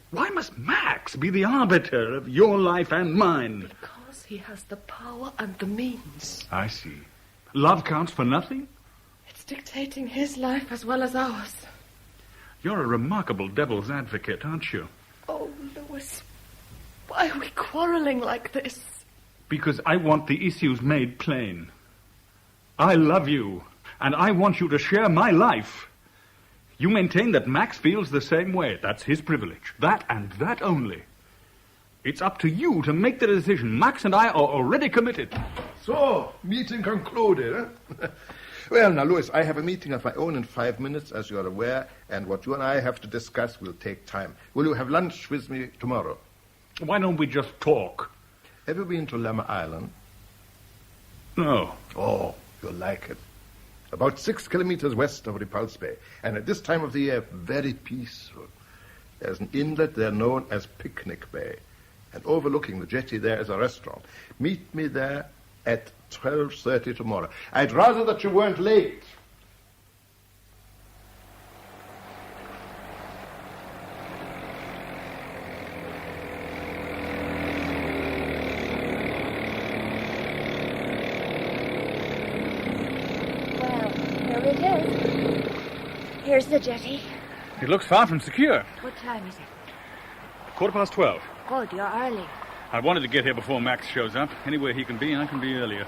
Why must Max be the arbiter of your life and mine? Because he has the power and the means. I see. Love counts for nothing? It's dictating his life as well as ours. You're a remarkable devil's advocate, aren't you? Oh, Louis, why are we quarreling like this? Because I want the issues made plain. I love you, and I want you to share my life. You maintain that Max feels the same way. That's his privilege. That and that only. It's up to you to make the decision. Max and I are already committed. So, meeting concluded, eh? Well, now, Louis, I have a meeting of my own in 5 minutes, as you are aware, and what you and I have to discuss will take time. Will you have lunch with me tomorrow? Why don't we just talk? Have you been to Lamma Island? No. Oh, you'll like it. About 6 kilometers west of Repulse Bay, and at this time of the year, very peaceful. There's an inlet there known as Picnic Bay, and overlooking the jetty there is a restaurant. Meet me there at 12:30 tomorrow. I'd rather that you weren't late. Well, here it is. Here's the jetty. It looks far from secure. What time is it? 12:15. Good, you're early. I wanted to get here before Max shows up. Anywhere he can be, I can be earlier.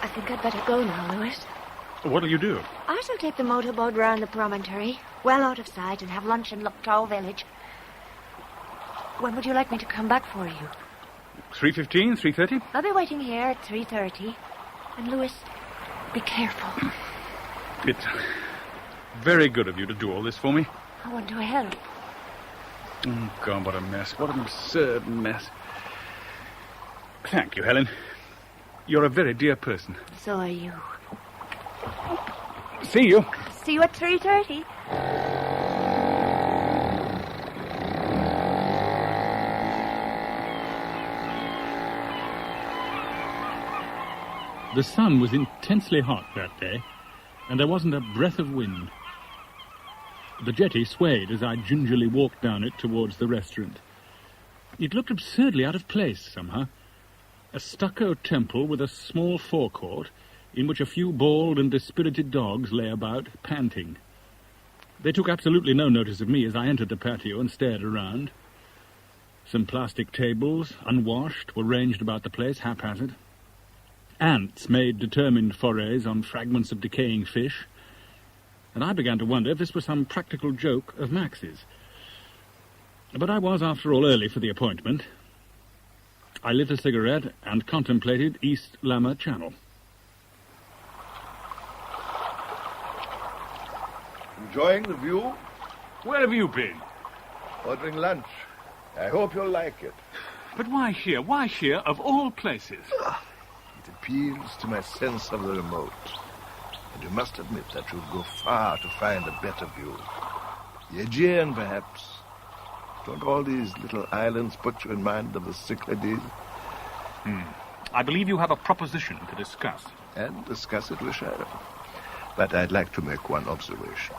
I think I'd better go now, Louis. What'll you do? I shall take the motorboat round the promontory, well out of sight, and have lunch in Looktow village. When would you like me to come back for you? 3:15, 3:30? I'll be waiting here at 3:30. And, Louis, be careful. It's very good of you to do all this for me. I want to help. Oh, God, what a mess. What an absurd mess. Thank you, Helen. You're a very dear person. So are you. See you. See you at 3:30. The sun was intensely hot that day, and there wasn't a breath of wind. The jetty swayed as I gingerly walked down it towards the restaurant. It looked absurdly out of place, somehow. A stucco temple with a small forecourt in which a few bald and dispirited dogs lay about, panting. They took absolutely no notice of me as I entered the patio and stared around. Some plastic tables, unwashed, were ranged about the place, haphazard. Ants made determined forays on fragments of decaying fish, and I began to wonder if this was some practical joke of Max's. But I was, after all, early for the appointment. I lit a cigarette and contemplated East Lamma Channel. Enjoying the view? Where have you been? Ordering lunch. I hope you'll like it. But why here? Why here, of all places? It appeals to my sense of the remote. And you must admit that you'd go far to find a better view. The Aegean, perhaps. Don't all these little islands put you in mind of the Cyclades? I believe you have a proposition to discuss. And discuss it we shall. But I'd like to make one observation.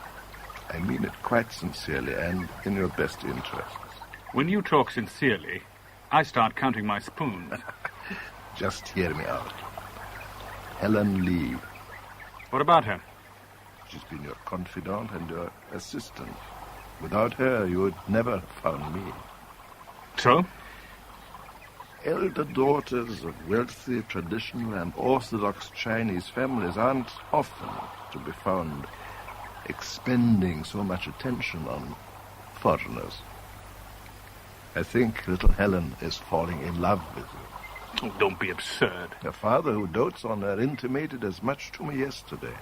I mean it quite sincerely and in your best interests. When you talk sincerely, I start counting my spoons. Just hear me out. Helen Lee. What about her? She's been your confidant and your assistant. Without her, you would never have found me. So? Elder daughters of wealthy, traditional, and orthodox Chinese families aren't often to be found expending so much attention on foreigners. I think little Helen is falling in love with you. Oh, don't be absurd. Her father, who dotes on her, intimated as much to me yesterday.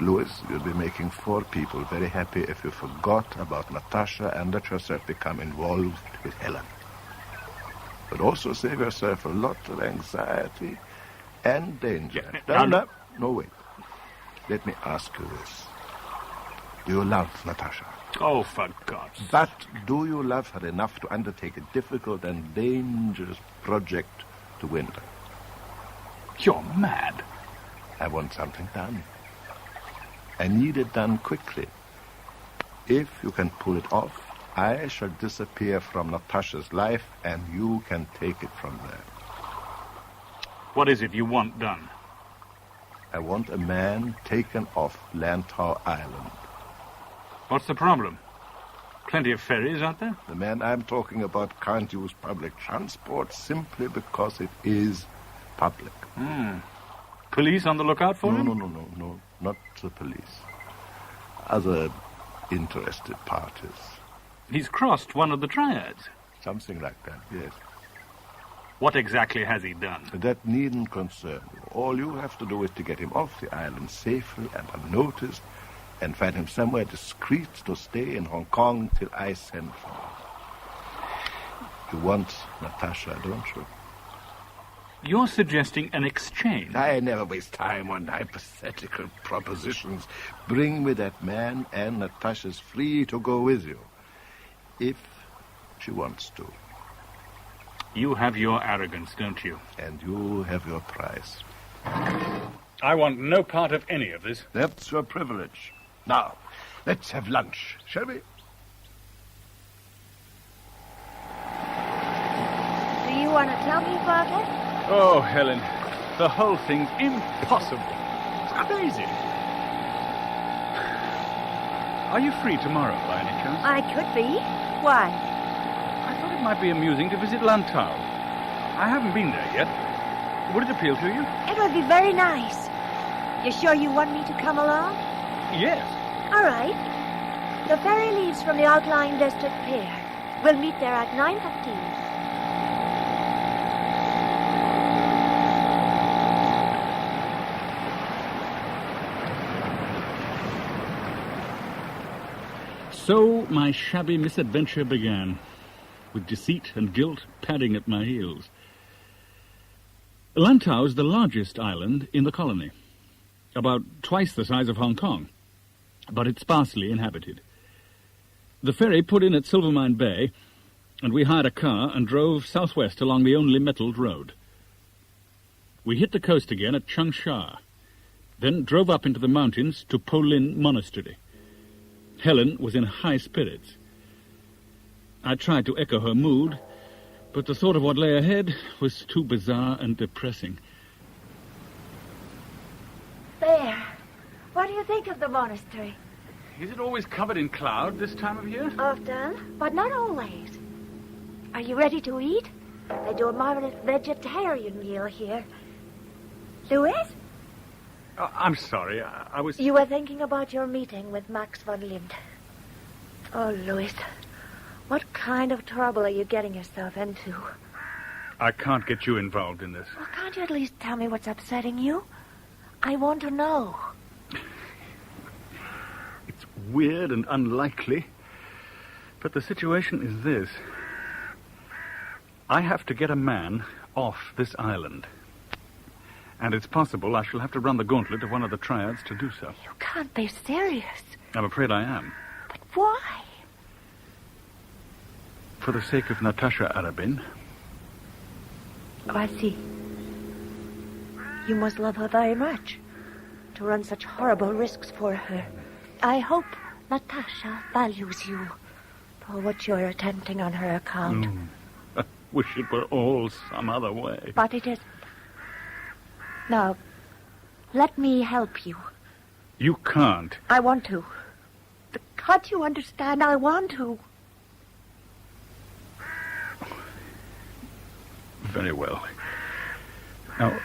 Louis, you'll be making 4 people very happy if you forgot about Natasha and let yourself become involved with Helen. But also save yourself a lot of anxiety and danger. No, wait. Let me ask you this. Do you love Natasha? Oh, for God's sake. But do you love her enough to undertake a difficult and dangerous project to win her? You're mad. I want something done. I need it done quickly. If you can pull it off, I shall disappear from Natasha's life, and you can take it from there. What is it you want done? I want a man taken off Lantau Island. What's the problem? Plenty of ferries, aren't there? The man I'm talking about can't use public transport simply because it is public. Police on the lookout for him? No, not the police. Other interested parties. He's crossed one of the triads. Something like that, yes. What exactly has he done? That needn't concern you. All you have to do is to get him off the island safely and unnoticed, and find him somewhere discreet to stay in Hong Kong till I send for him. You want Natasha, don't you? You're suggesting an exchange. I never waste time on hypothetical propositions. Bring me that man, and Natasha's free to go with you. If she wants to. You have your arrogance, don't you? And you have your price. I want no part of any of this. That's your privilege. Now, let's have lunch, shall we? Do you want to tell me, Father? Oh, Helen, the whole thing's impossible. It's crazy. Are you free tomorrow, by any chance? I could be. Why? I thought it might be amusing to visit Lantau. I haven't been there yet. Would it appeal to you? It would be very nice. You sure you want me to come along? Yes. All right. The ferry leaves from the outlying district pier. We'll meet there at 9:15. So my shabby misadventure began, with deceit and guilt padding at my heels. Lantau is the largest island in the colony, about twice the size of Hong Kong, but it's sparsely inhabited. The ferry put in at Silvermine Bay, and we hired a car and drove southwest along the only metalled road. We hit the coast again at Changsha, then drove up into the mountains to Po Lin Monastery. Helen was in high spirits. I tried to echo her mood, but the thought of what lay ahead was too bizarre and depressing. There. What do you think of the monastery? Is it always covered in cloud this time of year? Often, but not always. Are you ready to eat? They do a marvelous vegetarian meal here. Louis? I'm sorry, I was... You were thinking about your meeting with Max von Lind. Oh, Louis, what kind of trouble are you getting yourself into? I can't get you involved in this. Well, can't you at least tell me what's upsetting you? I want to know. It's weird and unlikely, but the situation is this. I have to get a man off this island. And it's possible I shall have to run the gauntlet of one of the triads to do so. You can't be serious. I'm afraid I am. But why? For the sake of Natasha Arabin. Oh, I see. You must love her very much, to run such horrible risks for her. I hope Natasha values you for what you're attempting on her account. I wish it were all some other way. But it isn't. Now, let me help you. You can't. I want to. Can't you understand? I want to. Very well. Now,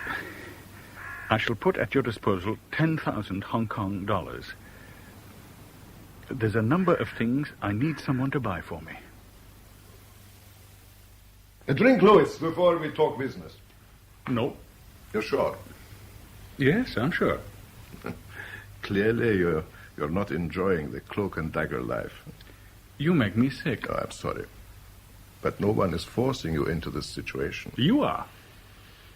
I shall put at your disposal 10,000 Hong Kong dollars. There's a number of things I need someone to buy for me. A drink, Louis, before we talk business. No. You're sure? Yes, I'm sure. Clearly, you're not enjoying the cloak and dagger life. You make me sick. Oh, I'm sorry. But no one is forcing you into this situation. You are.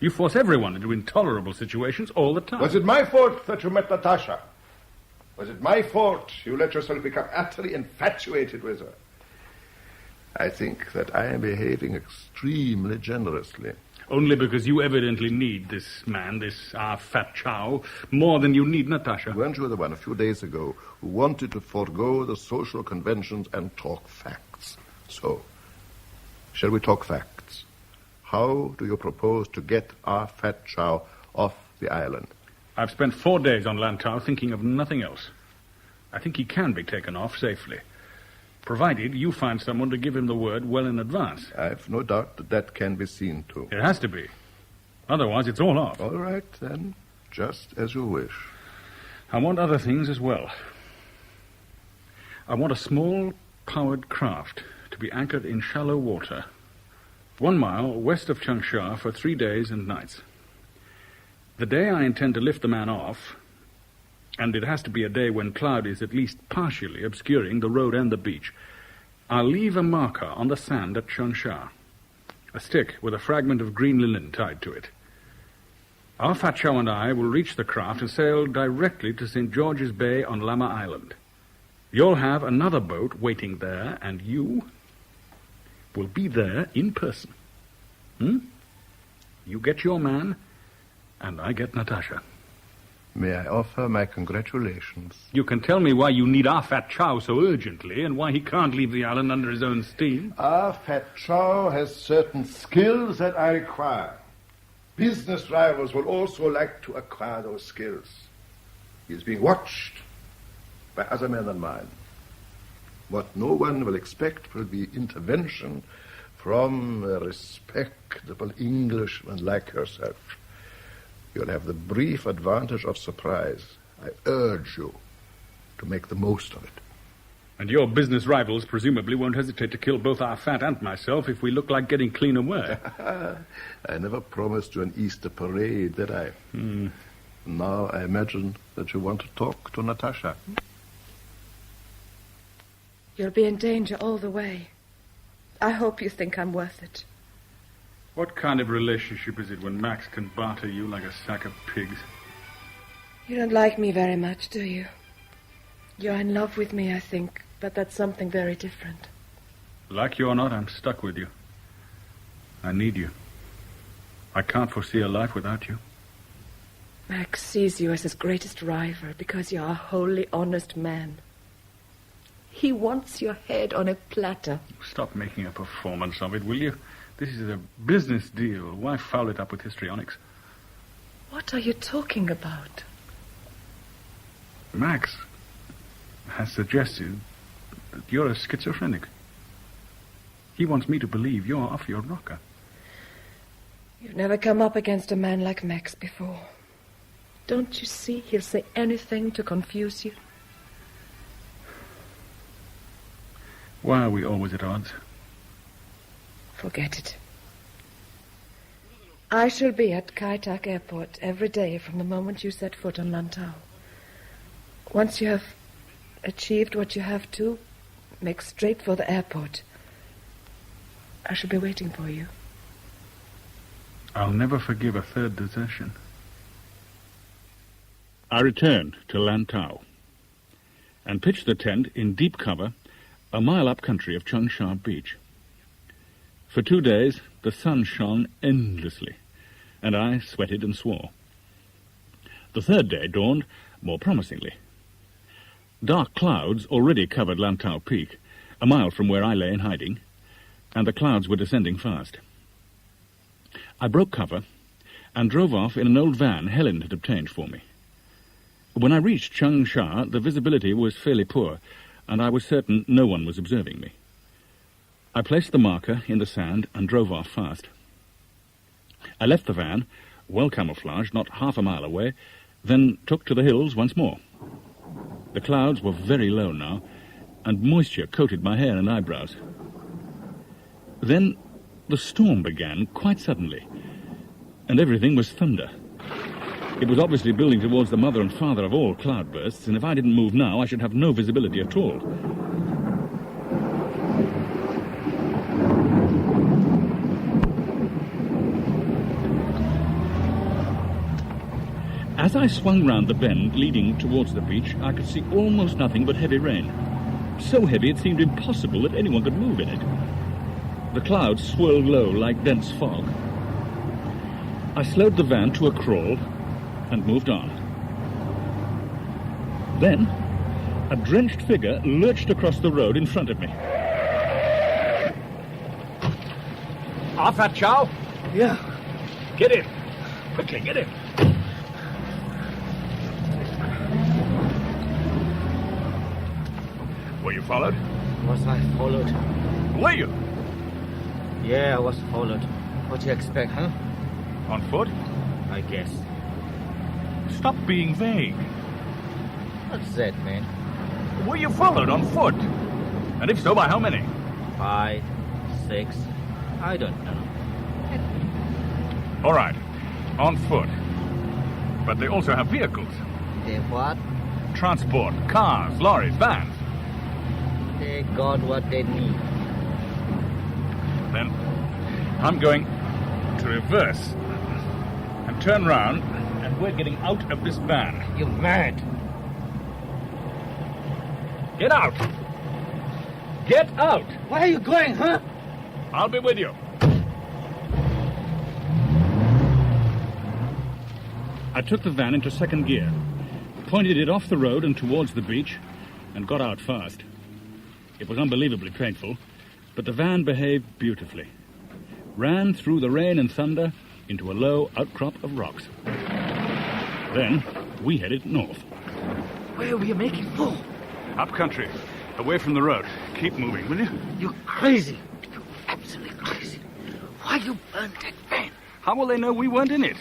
You force everyone into intolerable situations all the time. Was it my fault that you met Natasha? Was it my fault you let yourself become utterly infatuated with her? I think that I am behaving extremely generously. Only because you evidently need this man, this fat chow, more than you need Natasha. Weren't you the one a few days ago who wanted to forego the social conventions and talk facts? So, shall we talk facts? How do you propose to get our fat chow off the island? I've spent 4 days on Lantau thinking of nothing else. I think he can be taken off safely, provided you find someone to give him the word well in advance. I've no doubt that that can be seen to. It has to be. Otherwise, it's all off. All right, then. Just as you wish. I want other things as well. I want a small, powered craft to be anchored in shallow water, 1 mile west of Changsha for 3 days and nights. The day I intend to lift the man off, and it has to be a day when cloud is at least partially obscuring the road and the beach, I'll leave a marker on the sand at Changsha, a stick with a fragment of green linen tied to it. Our fat chow and I will reach the craft and sail directly to St. George's Bay on Lama Island. You'll have another boat waiting there, and you will be there in person. You get your man, and I get Natasha. May I offer my congratulations? You can tell me why you need our fat chow so urgently, and why he can't leave the island under his own steam. Our fat chow has certain skills that I require. Business rivals will also like to acquire those skills. He is being watched by other men than mine. What no one will expect will be intervention from a respectable Englishman like yourself. You'll have the brief advantage of surprise. I urge you to make the most of it. And your business rivals presumably won't hesitate to kill both our fat and myself if we look like getting clean away. I never promised you an Easter parade, did I? Now I imagine that you want to talk to Natasha. You'll be in danger all the way. I hope you think I'm worth it. What kind of relationship is it when Max can barter you like a sack of pigs? You don't like me very much, do you? You're in love with me, I think, but that's something very different. Like you or not, I'm stuck with you. I need you. I can't foresee a life without you. Max sees you as his greatest rival because you're a wholly honest man. He wants your head on a platter. Stop making a performance of it, will you? This is a business deal. Why foul it up with histrionics? What are you talking about? Max has suggested that you're a schizophrenic. He wants me to believe you're off your rocker. You've never come up against a man like Max before. Don't you see? He'll say anything to confuse you. Why are we always at odds? Forget it. I shall be at Kaitak Airport every day from the moment you set foot on Lantau. Once you have achieved what you have to, make straight for the airport. I shall be waiting for you. I'll never forgive a third desertion. I returned to Lantau and pitched the tent in deep cover a mile up country of Cheongsha Beach. For 2 days, the sun shone endlessly, and I sweated and swore. The third day dawned more promisingly. Dark clouds already covered Lantau Peak, a mile from where I lay in hiding, and the clouds were descending fast. I broke cover and drove off in an old van Helen had obtained for me. When I reached Cheongsha, the visibility was fairly poor, and I was certain no one was observing me. I placed the marker in the sand and drove off fast. I left the van, well camouflaged, not half a mile away, then took to the hills once more. The clouds were very low now, and moisture coated my hair and eyebrows. Then the storm began quite suddenly, and everything was thunder. It was obviously building towards the mother and father of all cloudbursts, and if I didn't move now, I should have no visibility at all. As I swung round the bend leading towards the beach, I could see almost nothing but heavy rain. So heavy it seemed impossible that anyone could move in it. The clouds swirled low like dense fog. I slowed the van to a crawl and moved on. Then, a drenched figure lurched across the road in front of me. Off that, Chow? Yeah. Get in. Quickly, get in. Were you followed? Was I followed? Were you? Yeah, I was followed. What do you expect, huh? On foot? I guess. Stop being vague. What's that, man? Were you followed on foot? And if so, by how many? 5, 6, I don't know. All right, on foot. But they also have vehicles. They what? Transport, cars, lorries, vans. They got what they need. Then I'm going to reverse and turn round, and we're getting out of this van. You're mad. Get out! Get out! Where are you going, huh? I'll be with you. I took the van into second gear, pointed it off the road and towards the beach, and got out fast. It was unbelievably painful, but the van behaved beautifully. Ran through the rain and thunder into a low outcrop of rocks. Then we headed north. Where were you making for? Up country, away from the road. Keep moving, will you? You're crazy. You're absolutely crazy. Why you burned that van? How will they know we weren't in it?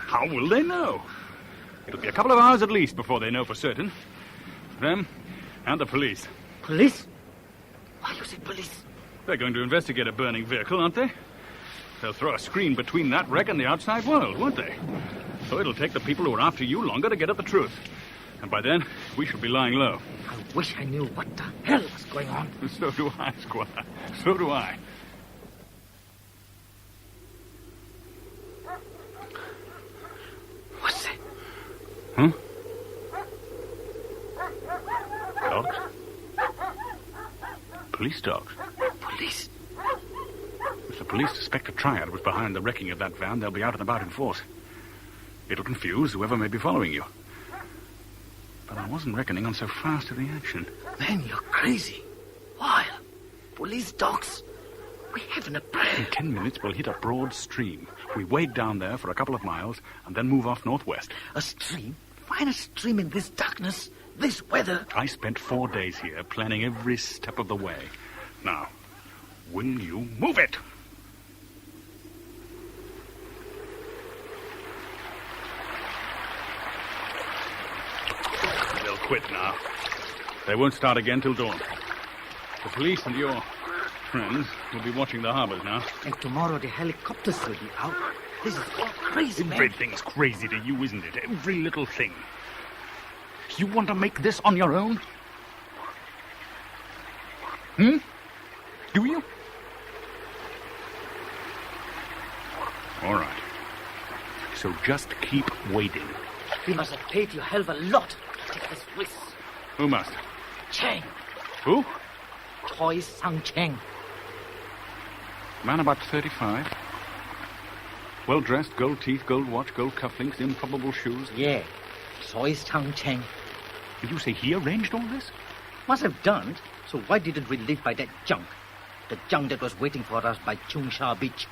How will they know? It'll be a couple of hours at least before they know for certain. Them and the police. Police? Why you say police? They're going to investigate a burning vehicle, aren't they? They'll throw a screen between that wreck and the outside world, won't they? So it'll take the people who are after you longer to get at the truth. And by then, we shall be lying low. I wish I knew what the hell was going on. So do I, Squire. So do I. What's that? Huh? Dogs? Police dogs? Police? If the police suspect a triad was behind the wrecking of that van, they'll be out and about in force. It'll confuse whoever may be following you. But I wasn't reckoning on so fast to the action. Man, you're crazy. Wild. Police dogs. We haven't a plan. In 10 minutes, we'll hit a broad stream. We wade down there for a couple of miles and then move off northwest. A stream? Find a stream in this darkness, this weather. I spent 4 days here planning every step of the way. Now, will you move it? quit now. They won't start again till dawn. The police and your friends will be watching the harbors now. And tomorrow the helicopters will be out. This is all crazy, man. Everything's crazy to you, isn't it? Every little thing. You want to make this on your own? Do you? All right. So just keep waiting. We must have paid you a hell of a lot to take this risk. Who must? Chang. Who? Toy Sang Chang. Man about 35. Well-dressed, gold teeth, gold watch, gold cufflinks, improbable shoes. Yeah. Toy Sang Chang. Did you say he arranged all this? Must have done. So why didn't we live by that junk? The junk that was waiting for us by Chung Sha Beach.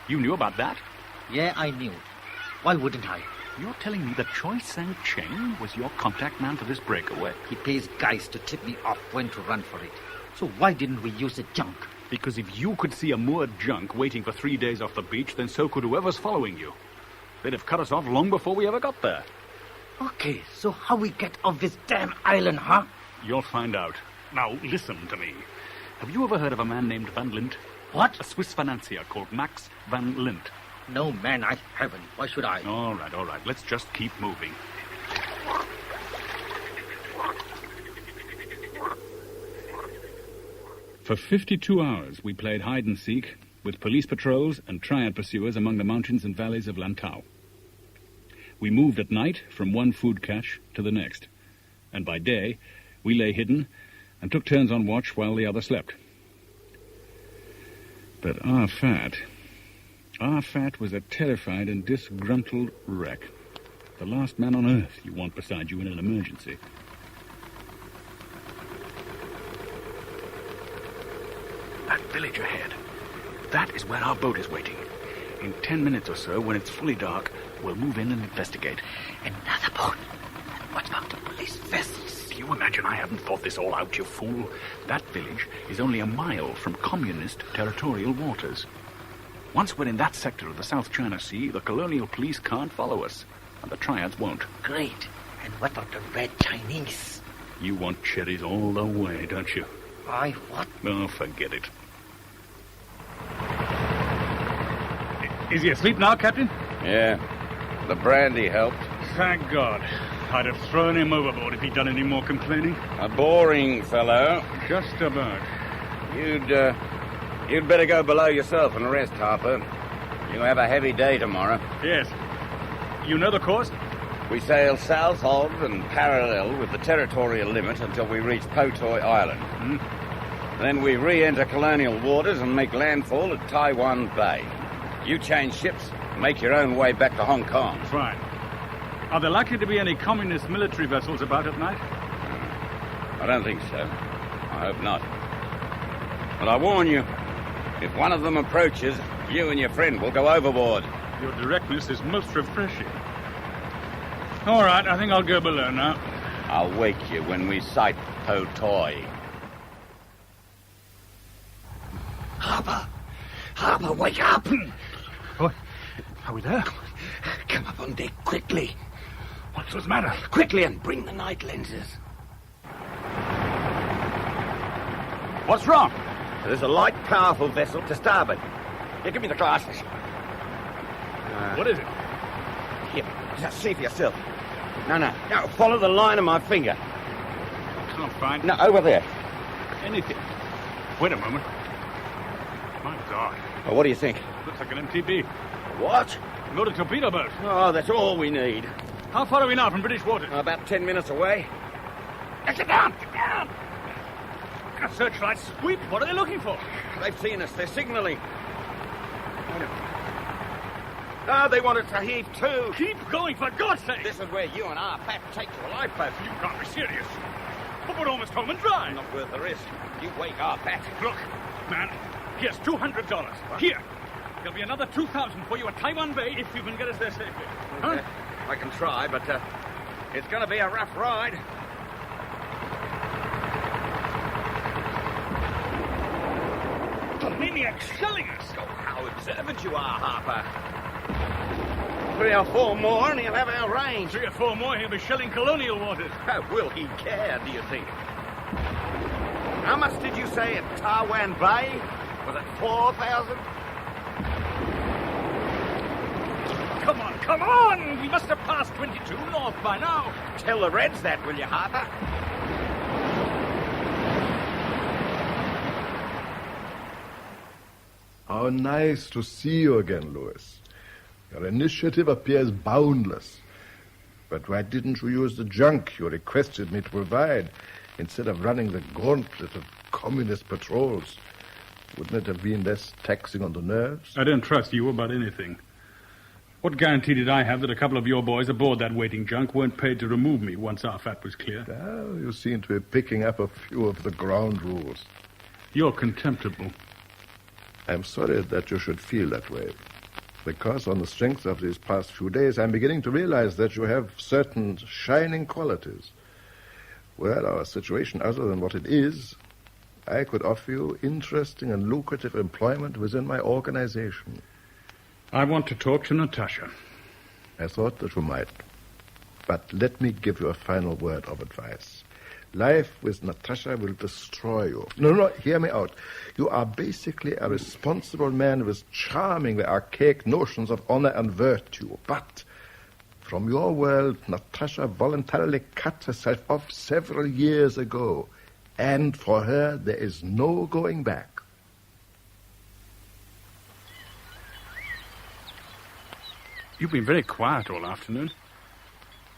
You knew about that? Yeah, I knew. Why wouldn't I? You're telling me that Choi Sang-cheng was your contact man for this breakaway? He pays guys to tip me off when to run for it. So why didn't we use the junk? Because if you could see a moored junk waiting for 3 days off the beach, then so could whoever's following you. They'd have cut us off long before we ever got there. Okay, so how we get off this damn island, huh? You'll find out. Now, listen to me. Have you ever heard of a man named Van Lint? What? A Swiss financier called Max Van Lint. No, man, I haven't. Why should I? All right. Let's just keep moving. For 52 hours, we played hide-and-seek with police patrols and triad pursuers among the mountains and valleys of Lantau. We moved at night from one food cache to the next, and by day, we lay hidden and took turns on watch while the other slept. But our fat was a terrified and disgruntled wreck. The last man on earth you want beside you in an emergency. That village ahead. That is where our boat is waiting. In 10 minutes or so, when it's fully dark, we'll move in and investigate. Another boat. And what about the police vessels? Can you imagine I haven't thought this all out, you fool? That village is only a mile from communist territorial waters. Once we're in that sector of the South China Sea, the colonial police can't follow us, and the triads won't. Great. And what about the red Chinese? You want cherries all the way, don't you? Why, what? Oh, forget it. Is he asleep now, Captain? Yeah. The brandy helped. Thank God. I'd have thrown him overboard if he'd done any more complaining. A boring fellow. Just about. You'd better go below yourself and rest, Harper. You'll have a heavy day tomorrow. Yes. You know the course? We sail south of and parallel with the territorial limit until we reach Potoi Island. Then we re-enter colonial waters and make landfall at Taiwan Bay. You change ships and make your own way back to Hong Kong. Fine. Are there likely to be any communist military vessels about at night? I don't think so. I hope not. But I warn you, if one of them approaches, you and your friend will go overboard. Your directness is most refreshing. All right, I think I'll go below now. I'll wake you when we sight Potoi. Harper, wake up! What? Are we there? Come up on deck quickly. What's the matter? Quickly and bring the night lenses. What's wrong? There's a light, powerful vessel to starboard. Here, give me the glasses. What is it? Here, just see for yourself. No, follow the line of my finger. Can't find... No, over there. Anything. Wait a moment. My God. Well, what do you think? Looks like an MTB. What? Not a torpedo boat. Oh, that's all we need. How far are we now from British waters? About 10 minutes away. Get down! Get down! A searchlight sweep? What are they looking for? They've seen us. They're signaling. No, they want us to heave too. Keep going, for God's sake! This is where you and our Pat take to a lifeboat. You can't be serious. But we're almost home and dry. Not worth the risk. You wake our Pat. Look, man, here's $200. What? Here. There'll be another 2,000 for you at Taiwan Bay if you can get us there safely. Huh? I can try, but it's going to be a rough ride. The maniac's shelling us. Oh, how observant you are, Harper. 3 or 4 more and he'll have our range. 3 or 4 more, he'll be shelling colonial waters. How will he care, do you think? How much did you say at Taiwan Bay? Was it 4,000? Come on! We must have passed 22 north by now. Tell the Reds that, will you, Harper? How nice to see you again, Louis. Your initiative appears boundless. But why didn't you use the junk you requested me to provide instead of running the gauntlet of communist patrols? Wouldn't it have been less taxing on the nerves? I don't trust you about anything. What guarantee did I have that a couple of your boys aboard that waiting junk weren't paid to remove me once our fat was clear? Now you seem to be picking up a few of the ground rules. You're contemptible. I'm sorry that you should feel that way. Because on the strength of these past few days, I'm beginning to realize that you have certain shining qualities. Were our situation other than what it is, I could offer you interesting and lucrative employment within my organization. I want to talk to Natasha. I thought that you might. But let me give you a final word of advice. Life with Natasha will destroy you. No, hear me out. You are basically a responsible man with charmingly archaic notions of honor and virtue. But from your world, Natasha voluntarily cut herself off several years ago. And for her, there is no going back. You've been very quiet all afternoon.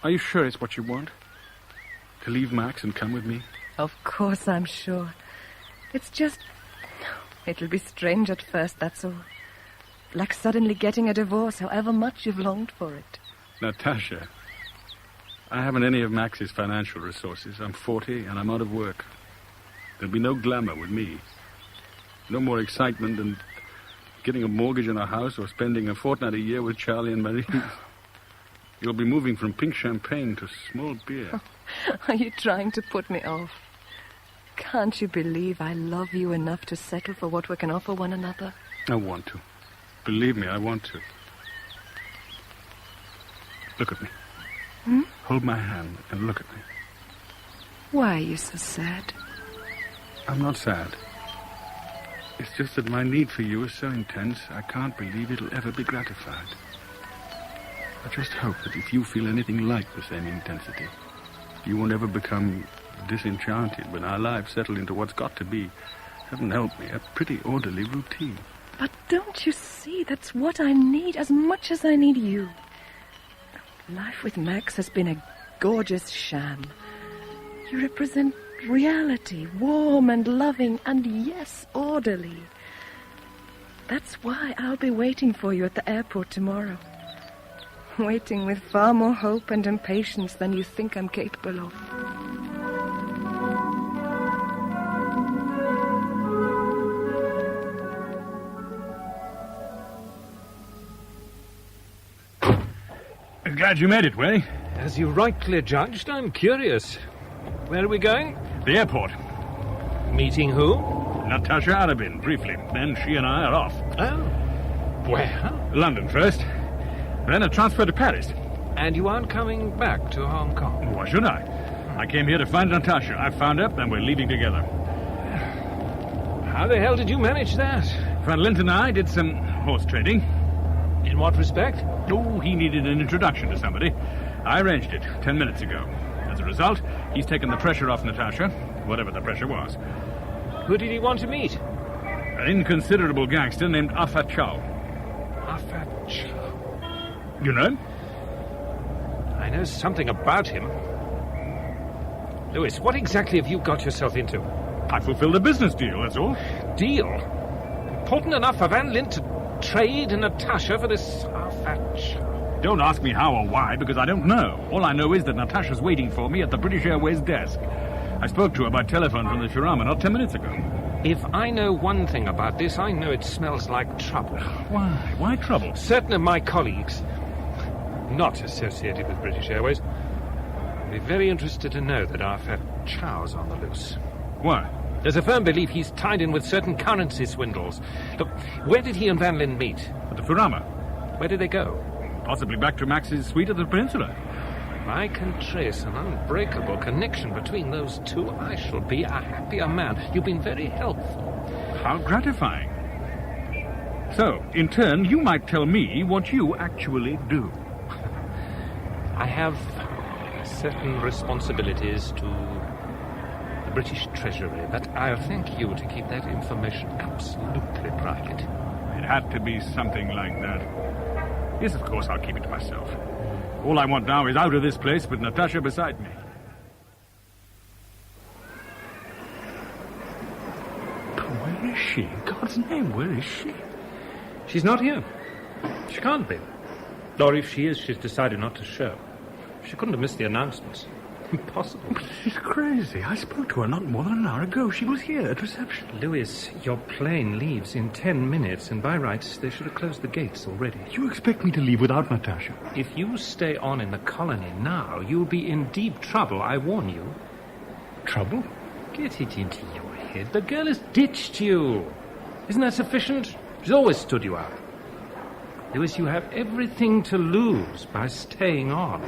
Are you sure it's what you want? To leave Max and come with me? Of course I'm sure. It's just... It'll be strange at first, that's all. Like suddenly getting a divorce, however much you've longed for it. Natasha, I haven't any of Max's financial resources. I'm 40 and I'm out of work. There'll be no glamour with me. No more excitement than getting a mortgage on a house or spending a fortnight a year with Charlie and Marie. You'll be moving from pink champagne to small beer. Are you trying to put me off? Can't you believe I love you enough to settle for what we can offer one another? I want to. Believe me, I want to. Look at me. Hold my hand and look at me. Why are you so sad? I'm not sad. It's just that my need for you is so intense, I can't believe it'll ever be gratified. I just hope that if you feel anything like the same intensity, you won't ever become disenchanted when our lives settle into what's got to be, heaven help me, a pretty orderly routine. But don't you see, that's what I need as much as I need you. Life with Max has been a gorgeous sham. You represent reality, warm and loving, and yes, orderly. That's why I'll be waiting for you at the airport tomorrow. Waiting with far more hope and impatience than you think I'm capable of. I'm glad you made it, Way. As you rightly judged, I'm curious. Where are we going? The airport. Meeting who? Natasha Arabin, briefly. Then she and I are off. Oh. Where? London first. Then a transfer to Paris. And you aren't coming back to Hong Kong? Why should I? I came here to find Natasha. I found her, and we're leaving together. How the hell did you manage that? Van Lint and I did some horse trading. In what respect? Oh, he needed an introduction to somebody. I arranged it 10 minutes ago. As a result, he's taken the pressure off Natasha, whatever the pressure was. Who did he want to meet? An inconsiderable gangster named Afat Chow. Afat Chow? You know him? I know something about him. Louis, what exactly have you got yourself into? I fulfilled a business deal, that's all. Deal? Important enough for Van Lint to trade Natasha for this Afat Chow? Don't ask me how or why, because I don't know. All I know is that Natasha's waiting for me at the British Airways desk. I spoke to her by telephone from the Shirama not 10 minutes ago. If I know one thing about this, I know it smells like trouble. Why? Why trouble? Certain of my colleagues, not associated with British Airways, will be very interested to know that Afat Chow's on the loose. Why? There's a firm belief he's tied in with certain currency swindles. Look, where did he and Van Lint meet? At the Furama. Where did they go? Possibly back to Max's suite at the Peninsula. If I can trace an unbreakable connection between those two, I shall be a happier man. You've been very helpful. How gratifying. So, in turn, you might tell me what you actually do. I have certain responsibilities to the British Treasury, but I'll thank you to keep that information absolutely private. It had to be something like that. Yes, of course, I'll keep it to myself. All I want now is out of this place with Natasha beside me. But where is she? In God's name, where is she? She's not here. She can't be. Or if she is, she's decided not to show. She couldn't have missed the announcements. Impossible. But she's crazy. I spoke to her not more than an hour ago. She was here at reception. Louis, your plane leaves in 10 minutes, and by rights, they should have closed the gates already. You expect me to leave without Natasha? If you stay on in the colony now, you'll be in deep trouble, I warn you. Trouble? Get it into your head. The girl has ditched you. Isn't that sufficient? She's always stood you up. Louis, you have everything to lose by staying on.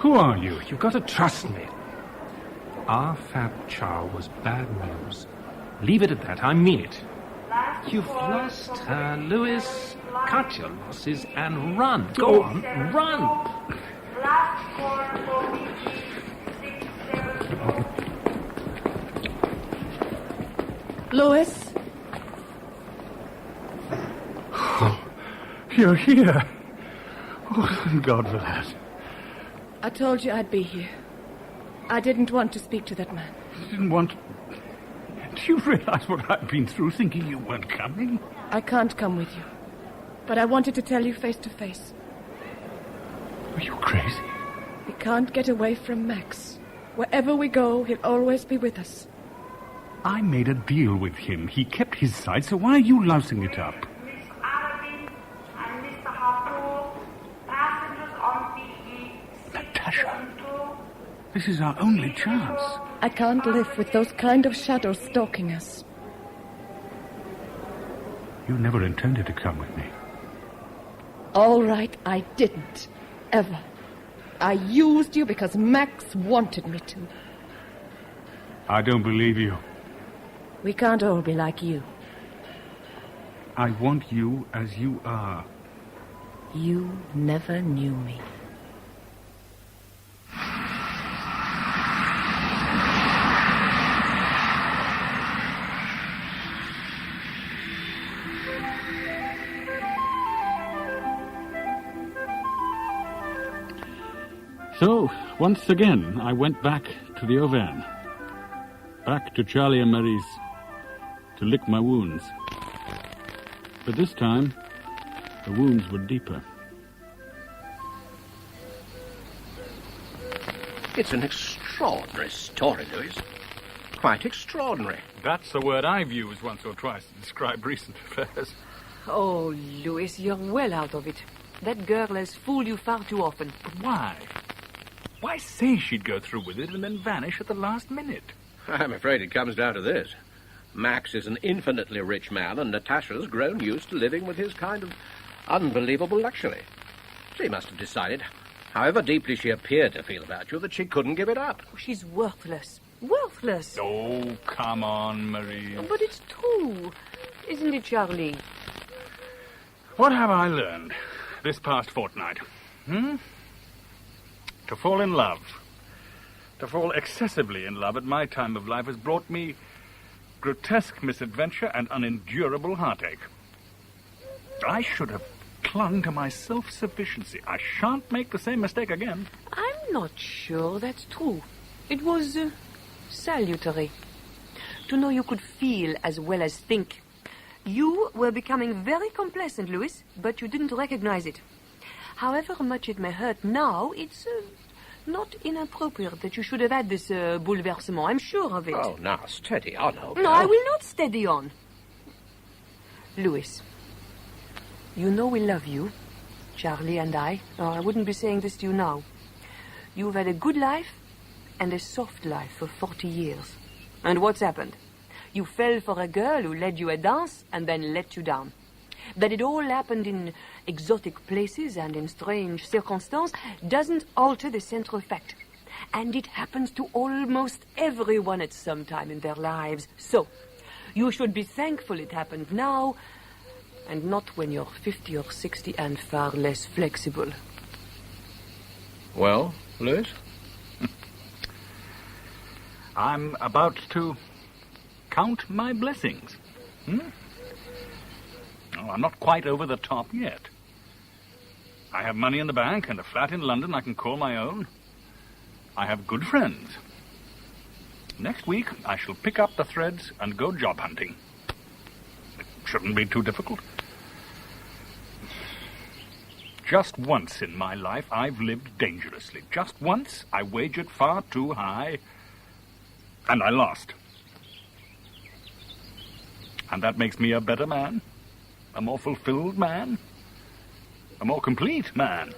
Who are you? You've got to trust me. Our fat chow was bad news. Leave it at that. I mean it. You've lost her, Louis. Cut your losses and run. Go on, run. Louis? Oh, you're here. Oh, thank God for that. I told you I'd be here. I didn't want to speak to that man. You didn't want... Do you realize what I've been through thinking you weren't coming? I can't come with you. But I wanted to tell you face to face. Are you crazy? We can't get away from Max. Wherever we go, he'll always be with us. I made a deal with him. He kept his side, so why are you lousing it up? Natasha, this is our only chance. I can't live with those kind of shadows stalking us. You never intended to come with me. All right, I didn't. Ever. I used you because Max wanted me to. I don't believe you. We can't all be like you. I want you as you are. You never knew me. So, once again, I went back to the Auvergne. Back to Charlie and Marie's to lick my wounds. But this time, the wounds were deeper. It's an extraordinary story, Louis. Quite extraordinary. That's a word I've used once or twice to describe recent affairs. Oh, Louis, you're well out of it. That girl has fooled you far too often. But why? Why say she'd go through with it and then vanish at the last minute? I'm afraid it comes down to this. Max is an infinitely rich man, and Natasha's grown used to living with his kind of unbelievable luxury. She must have decided, however deeply she appeared to feel about you, that she couldn't give it up. Oh, she's worthless. Worthless. Oh, come on, Marie. But it's true. Isn't it, Charlie? What have I learned this past fortnight? To fall in love. To fall excessively in love at my time of life has brought me grotesque misadventure and unendurable heartache. I should have clung to my self-sufficiency. I shan't make the same mistake again. I'm not sure that's true. It was salutary. To know you could feel as well as think. You were becoming very complacent, Louis, but you didn't recognize it. However much it may hurt now, it's not inappropriate that you should have had this bouleversement. I'm sure of it. Oh, now, steady on, old No, girl. I will not steady on. Louis, you know we love you, Charlie and I. Oh, I wouldn't be saying this to you now. You've had a good life and a soft life for 40 years. And what's happened? You fell for a girl who led you a dance and then let you down. That it all happened in exotic places and in strange circumstances doesn't alter the central fact. And it happens to almost everyone at some time in their lives. So, you should be thankful it happened now, and not when you're 50 or 60 and far less flexible. Well, Lewis? I'm about to count my blessings. Oh, I'm not quite over the top yet. I have money in the bank and a flat in London I can call my own. I have good friends. Next week, I shall pick up the threads and go job hunting. It shouldn't be too difficult. Just once in my life, I've lived dangerously. Just once, I wagered far too high, and I lost. And that makes me a better man, a more fulfilled man, a more complete man.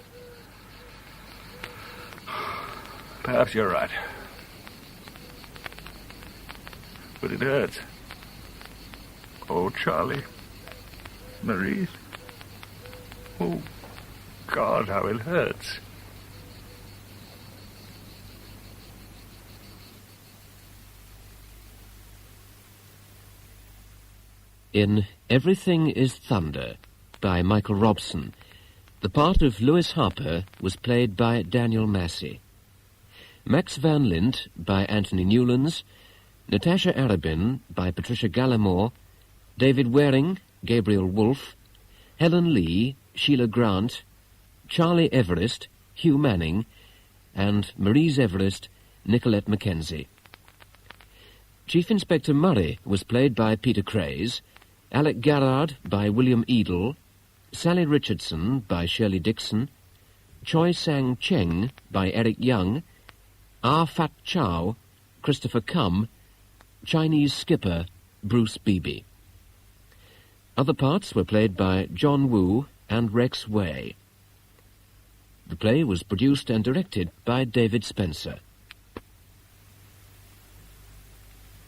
Perhaps you're right. But it hurts. Oh, Charlie. Marie. Oh, God, how it hurts. In Everything is Thunder by Michael Robson, the part of Lewis Harper was played by Daniel Massey. Max Van Lint by Anthony Newlands, Natasha Arabin by Patricia Gallimore, David Waring, Gabriel Woolf, Helen Lee, Sheila Grant, Charlie Everest, Hugh Manning, and Marise Everest, Nicolette Mackenzie. Chief Inspector Murray was played by Peter Craze, Alec Garrard by William Edel, Sally Richardson by Shirley Dixon, Choi Sang Cheng by Eric Young, Ah Fat Chow, Christopher Cum, Chinese skipper Bruce Beebe. Other parts were played by John Woo and Rex Way. The play was produced and directed by David Spenser.